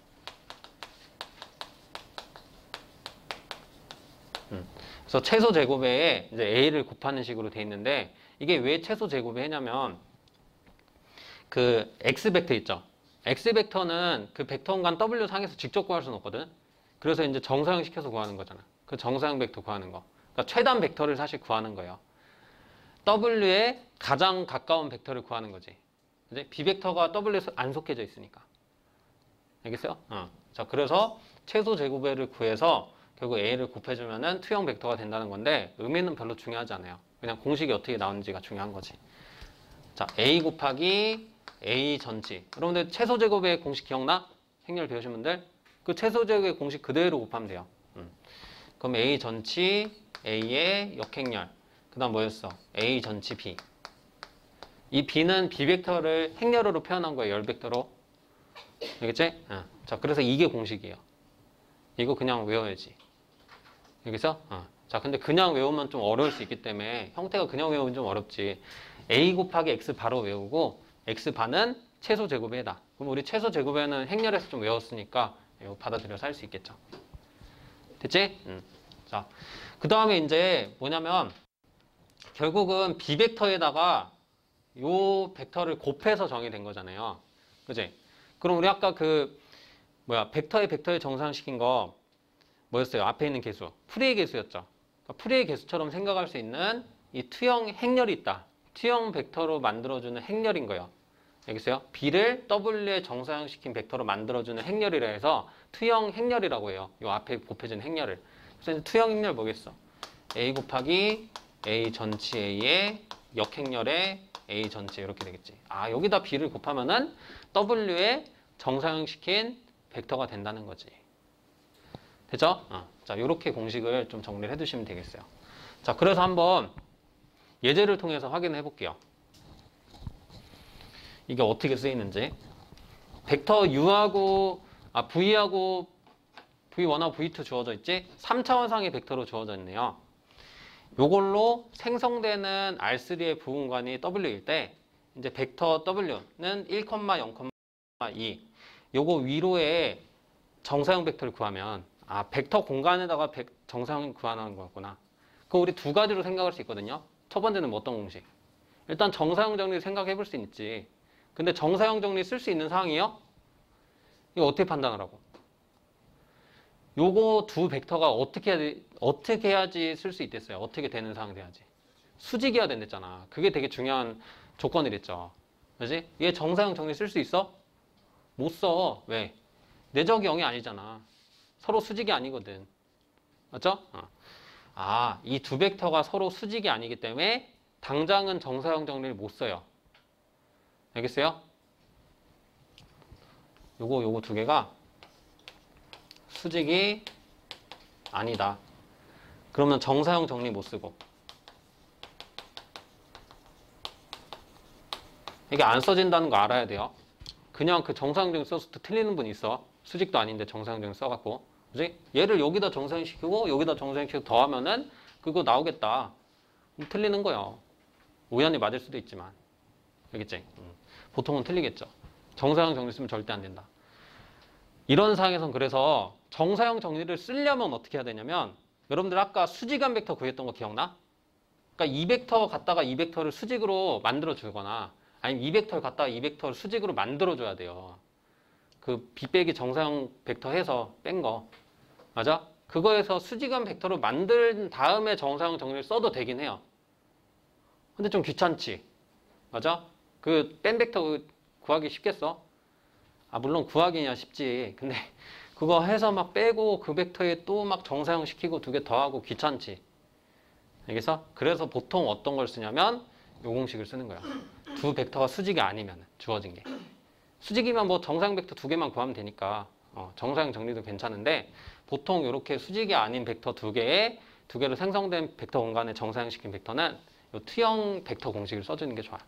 그래서 최소 제곱에 이제 A를 곱하는 식으로 돼 있는데 이게 왜 최소 제곱이 했냐면 그 X 벡터 있죠. X 벡터는 그 벡터 공간 W 상에서 직접 구할 수는 없거든. 그래서 이제 정사형 시켜서 구하는 거잖아. 그 정사형 벡터 구하는 거. 그러니까 최단 벡터를 사실 구하는 거예요. W에 가장 가까운 벡터를 구하는 거지. 이제 B 벡터가 W에 안 속해져 있으니까. 알겠어요? 자, 그래서 최소 제곱을 구해서 결국 A를 곱해주면은 투영 벡터가 된다는 건데 의미는 별로 중요하지 않아요. 그냥 공식이 어떻게 나오는지가 중요한 거지. 자, A 곱하기 A 전치. 여러분들 최소 제곱의 공식 기억나? 행렬 배우신 분들? 그 최소 제곱의 공식 그대로 곱하면 돼요. 그럼 A 전치 A의 역행렬. 그 다음 뭐였어? A 전치 B. 이 B는 B 벡터를 행렬으로 표현한 거예요. 열 벡터로. 알겠지? 자, 그래서 이게 공식이에요. 이거 그냥 외워야지. 여기서? 자, 근데 그냥 외우면 좀 어려울 수 있기 때문에 형태가 그냥 외우면 좀 어렵지. A 곱하기 X 바로 외우고 X 반은 최소 제곱에다. 그럼 우리 최소 제곱에는 행렬에서 좀 외웠으니까 이거 받아들여서 할 수 있겠죠. 됐지? 자, 그 다음에 이제 뭐냐면 결국은 B 벡터에다가 요 벡터를 곱해서 정의된 거잖아요. 그지? 그럼 우리 아까 벡터에 정사형시킨 거 뭐였어요? 앞에 있는 개수. 풀이의 개수였죠. 그러니까 풀이의 개수처럼 생각할 수 있는 이 투영 행렬이 있다. 투영 벡터로 만들어주는 행렬인 거예요. 알겠어요? B를 W에 정사형시킨 벡터로 만들어주는 행렬이라 해서 투영 행렬이라고 해요. 이 앞에 곱해진 행렬을. 그래서 이제 투영 행렬 뭐겠어? A 곱하기 A 전치 A의 역행렬에 A 전체 이렇게 되겠지. 아, 여기다 B를 곱하면은 W에 정사형시킨 벡터가 된다는 거지. 됐죠? 자, 이렇게 공식을 좀 정리를 해두시면 되겠어요. 자, 그래서 한번 예제를 통해서 확인해 볼게요. 이게 어떻게 쓰이는지. 벡터 U하고 V하고 V1하고 V2 주어져 있지? 3차원상의 벡터로 주어져 있네요. 요걸로 생성되는 R3의 부분관이 W일 때 이제 벡터 W는 1,0,2 요거 위로에 정사형 벡터를 구하면 벡터 공간에다가 정사형 구하는 거구나. 그거 우리 두 가지로 생각할 수 있거든요. 첫 번째는 뭐 어떤 공식? 일단 정사형 정리 생각해 볼 수 있지. 근데 정사형 정리 쓸 수 있는 상황이요? 이거 어떻게 판단하라고? 요거 두 벡터가 어떻게 해야지 쓸 수 있겠어요? 어떻게 되는 상황 돼야지? 수직이어야 된댔잖아. 그게 되게 중요한 조건이랬죠. 그지? 얘 정사형 정리 쓸 수 있어? 못 써. 왜? 내적이 0이 아니잖아. 서로 수직이 아니거든. 맞죠? 이 두 벡터가 서로 수직이 아니기 때문에 당장은 정사형 정리를 못 써요. 알겠어요? 요거 두 개가 수직이 아니다. 그러면 정사형 정리 못 쓰고. 이게 안 써진다는 거 알아야 돼요. 그냥 그 정사형 정리 써서 틀리는 분 있어. 수직도 아닌데 정사형 정리 써갖고. 그지? 얘를 여기다 정사형시키고 여기다 정사형시키고 더하면은 그거 나오겠다. 그럼 틀리는 거예요. 우연히 맞을 수도 있지만. 알겠지? 보통은 틀리겠죠. 정사형 정리 쓰면 절대 안 된다. 이런 상황에선 그래서 정사형 정리를 쓰려면 어떻게 해야 되냐면 여러분들 아까 수직한 벡터 구했던 거 기억나? 그러니까 이 벡터 갖다가 이 벡터를 수직으로 만들어 주거나 아니면 이 벡터를 갖다가 이 벡터를 수직으로 만들어 줘야 돼요. 그 b 빼기 정사형 벡터 해서 뺀 거. 맞아? 그거에서 수직한 벡터를 만든 다음에 정사형 정리를 써도 되긴 해요. 근데 좀 귀찮지? 맞아? 그 뺀 벡터 구하기 쉽겠어? 아 물론 구하기냐 쉽지. 근데 그거 해서 막 빼고 그 벡터에 또 막 정사형 시키고 두 개 더하고 귀찮지. 알겠어? 그래서 보통 어떤 걸 쓰냐면 요 공식을 쓰는 거야. 두 벡터가 수직이 아니면 주어진 게. 수직이면 뭐 정사형 벡터 두 개만 구하면 되니까 정사형 정리도 괜찮은데 보통 이렇게 수직이 아닌 벡터 두 개로 생성된 벡터 공간에 정사형 시킨 벡터는 요 투형 벡터 공식을 써주는 게 좋아.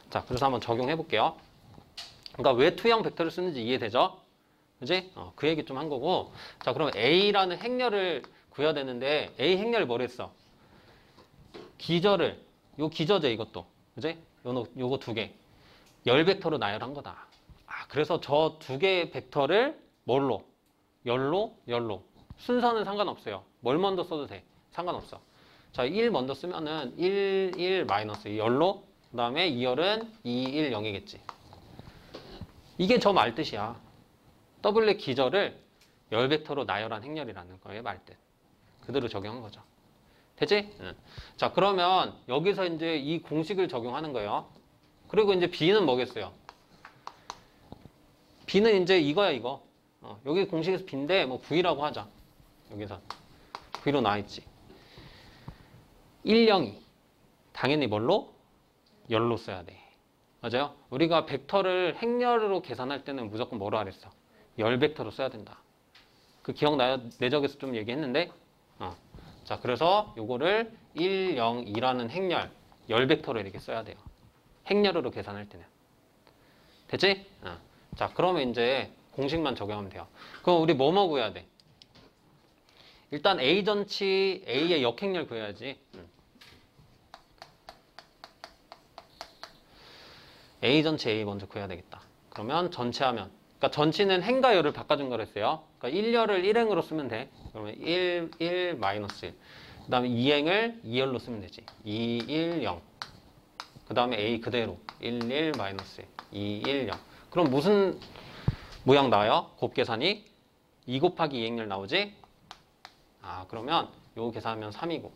자, 그래서 한번 적용해 볼게요. 그러니까 왜 투형 벡터를 쓰는지 이해되죠? 그지? 그 얘기 좀 한 거고. 자, 그럼 A라는 행렬을 구해야 되는데 A 행렬을 뭘 했어? 기저를, 요 기저제 이것도. 그지? 요거 두 개. 열 벡터로 나열한 거다. 아, 그래서 저 두 개의 벡터를 뭘로? 열로? 순서는 상관없어요. 뭘 먼저 써도 돼. 상관없어. 자, 1 먼저 쓰면은 1 마이너스 열로. 그 다음에 2열은 2, 1, 0이겠지. 이게 저 말뜻이야. W의 기저를 열 벡터로 나열한 행렬이라는 거예요, 말뜻. 그대로 적용한 거죠. 됐지? 응. 자, 그러면 여기서 이제 이 공식을 적용하는 거예요. 그리고 이제 B는 뭐겠어요? B는 이제 이거야, 이거. 여기 공식에서 B인데, 뭐 V라고 하자. 여기서. V로 나와있지. 1, 0, 2. 당연히 뭘로? 열로 써야 돼. 맞아요? 우리가 벡터를 행렬로 계산할 때는 무조건 뭐로 하랬어? 열 벡터로 써야 된다. 그 기억나요? 내적에서 좀 얘기했는데. 자, 그래서 요거를 1, 0, 2라는 행렬, 열 벡터로 이렇게 써야 돼요. 행렬으로 계산할 때는. 됐지? 자, 그러면 이제 공식만 적용하면 돼요. 그럼 우리 뭐 구해야 돼? 일단 A 전치 A의 역행렬 구해야지. A 전체 A 먼저 구해야 되겠다. 그러면 전체하면, 그러니까 전치는 행과 열을 바꿔준 거랬어요. 그러니까 1열을 1행으로 쓰면 돼. 그러면 1 마이너스 1. 그 다음에 2행을 2열로 쓰면 되지. 2, 1, 0. 그 다음에 A 그대로 1 마이너스 1. 2, 1, 0. 그럼 무슨 모양 나와요? 곱계산이 2 곱하기 2행렬 나오지? 아, 그러면 요거 계산하면 3이고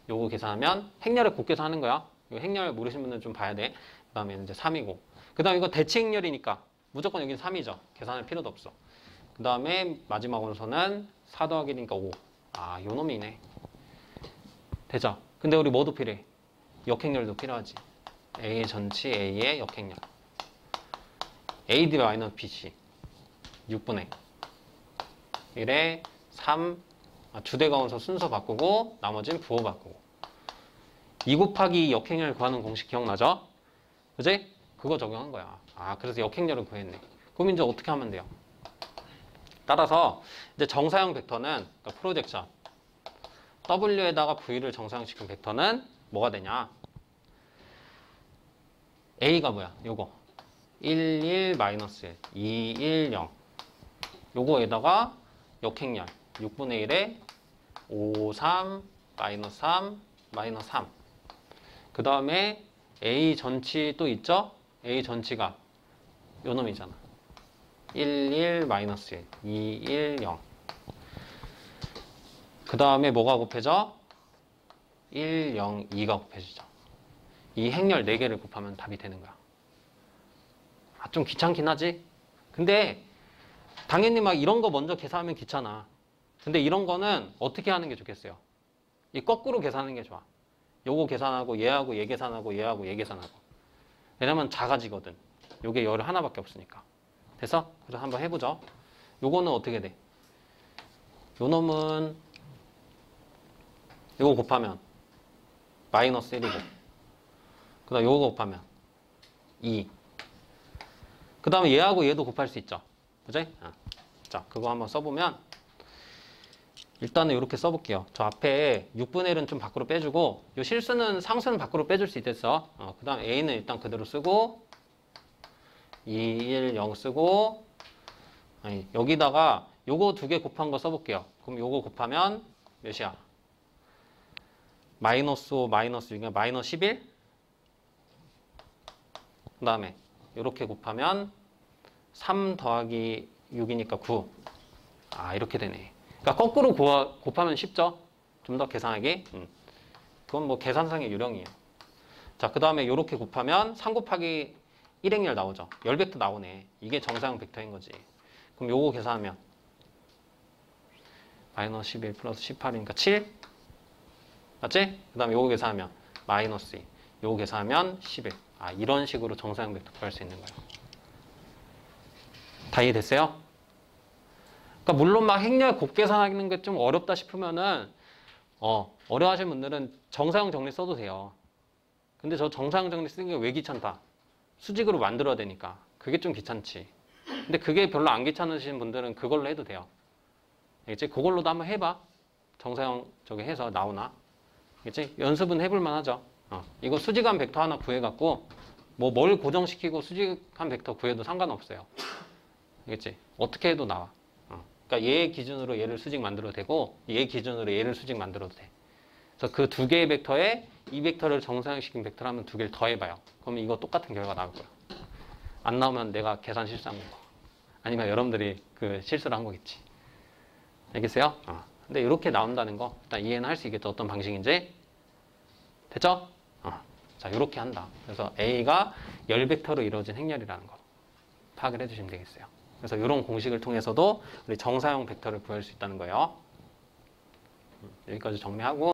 요거 계산하면 행렬을 곱계산하는 거야. 이거 행렬 모르시는 분들은 좀 봐야 돼. 그 다음에 이제 3이고 그 다음에 이거 대칭행렬이니까 무조건 여기는 3이죠. 계산할 필요도 없어. 그 다음에 마지막 원소는 4 더하기 1이니까 5. 아, 요 놈이네. 되죠? 근데 우리 뭐도 필요해? 역행렬도 필요하지. A 전치 A의 역행렬. AD 마이너스 BC 6분의 1에 3 주대가 원소 순서 바꾸고 나머지는 부호 바꾸고 2 곱하기 역행렬 구하는 공식 기억나죠? 그지? 그거 적용한 거야. 아, 그래서 역행렬을 구했네. 그럼 이제 어떻게 하면 돼요? 따라서 이제 정사형 벡터는 그러니까 프로젝션 W에다가 V를 정사형시킨 벡터는 뭐가 되냐? A가 뭐야? 요거 1 마이너스 1 2 1 0 요거에다가 역행렬 6분의 1에 5 3 마이너스 3 마이너스 3 그 다음에 A 전치 또 있죠? A 전치가 요 놈이잖아. 1 마이너스 1 2 1 0 그 다음에 뭐가 곱해져? 1 0 2가 곱해지죠. 이 행렬 4개를 곱하면 답이 되는 거야. 아, 좀 귀찮긴 하지? 근데 당연히 막 이런 거 먼저 계산하면 귀찮아. 근데 이런 거는 어떻게 하는 게 좋겠어요? 이 거꾸로 계산하는 게 좋아. 요거 계산하고 얘하고 얘 계산하고 얘하고 얘 계산하고. 왜냐면 작아지거든. 요게 열 하나밖에 없으니까. 됐어? 그래서 한번 해보죠. 요거는 어떻게 돼? 요 놈은 요거 곱하면 마이너스 1이고 그 다음 요거 곱하면 2 그 다음에 얘하고 얘도 곱할 수 있죠. 그지? 자, 그거 한번 써보면 일단은 이렇게 써볼게요. 저 앞에 6분의 1은 좀 밖으로 빼주고 이 실수는 상수는 밖으로 빼줄 수 있겠어. 그 다음 a는 일단 그대로 쓰고 2, 1, 0 쓰고 아니, 여기다가 요거 두 개 곱한 거 써볼게요. 그럼 요거 곱하면 몇이야? 마이너스 5, 마이너스 6이니까 마이너스 11? 그 다음에 이렇게 곱하면 3 더하기 6이니까 9. 아, 이렇게 되네. 그러니까 거꾸로 곱하면 쉽죠? 좀 더 계산하기. 그건 뭐 계산상의 요령이에요. 자, 그 다음에 이렇게 곱하면 3 곱하기 1행렬 나오죠. 열벡터 나오네. 이게 정사형 벡터인 거지. 그럼 요거 계산하면 마이너스 11 플러스 18이니까 7. 맞지? 그 다음에 요거 계산하면 마이너스 2. 요거 계산하면 11. 아, 이런 식으로 정사형 벡터 구할 수 있는 거예요. 다 이해됐어요? 그러니까 물론 막 행렬 곱 계산하는 게 좀 어렵다 싶으면은 어려워하시는 분들은 정사형 정리 써도 돼요. 근데 저 정사형 정리 쓰는 게 왜 귀찮다? 수직으로 만들어야 되니까. 그게 좀 귀찮지. 근데 그게 별로 안 귀찮으신 분들은 그걸로 해도 돼요. 알겠지? 그걸로도 한번 해봐. 정사형 저기 해서 나오나? 알겠지? 연습은 해볼만 하죠. 이거 수직한 벡터 하나 구해갖고 뭐 뭘 고정시키고 수직한 벡터 구해도 상관없어요. 알겠지? 어떻게 해도 나와. 그러니까 얘 기준으로 얘를 수직 만들어도 되고 얘 기준으로 얘를 수직 만들어도 돼. 그래서 그 두 개의 벡터에 이 벡터를 정사형시킨 벡터를 하면 두 개를 더해봐요. 그러면 이거 똑같은 결과 나올 거야. 안 나오면 내가 계산 실수한 거고 아니면 여러분들이 그 실수를 한 거겠지. 알겠어요? 근데 이렇게 나온다는 거 일단 이해는 할 수 있겠죠. 어떤 방식인지. 됐죠? 자, 이렇게 한다. 그래서 A가 열 벡터로 이루어진 행렬이라는 거 파악을 해주시면 되겠어요. 그래서 이런 공식을 통해서도 우리 정사형 벡터를 구할 수 있다는 거예요. 여기까지 정리하고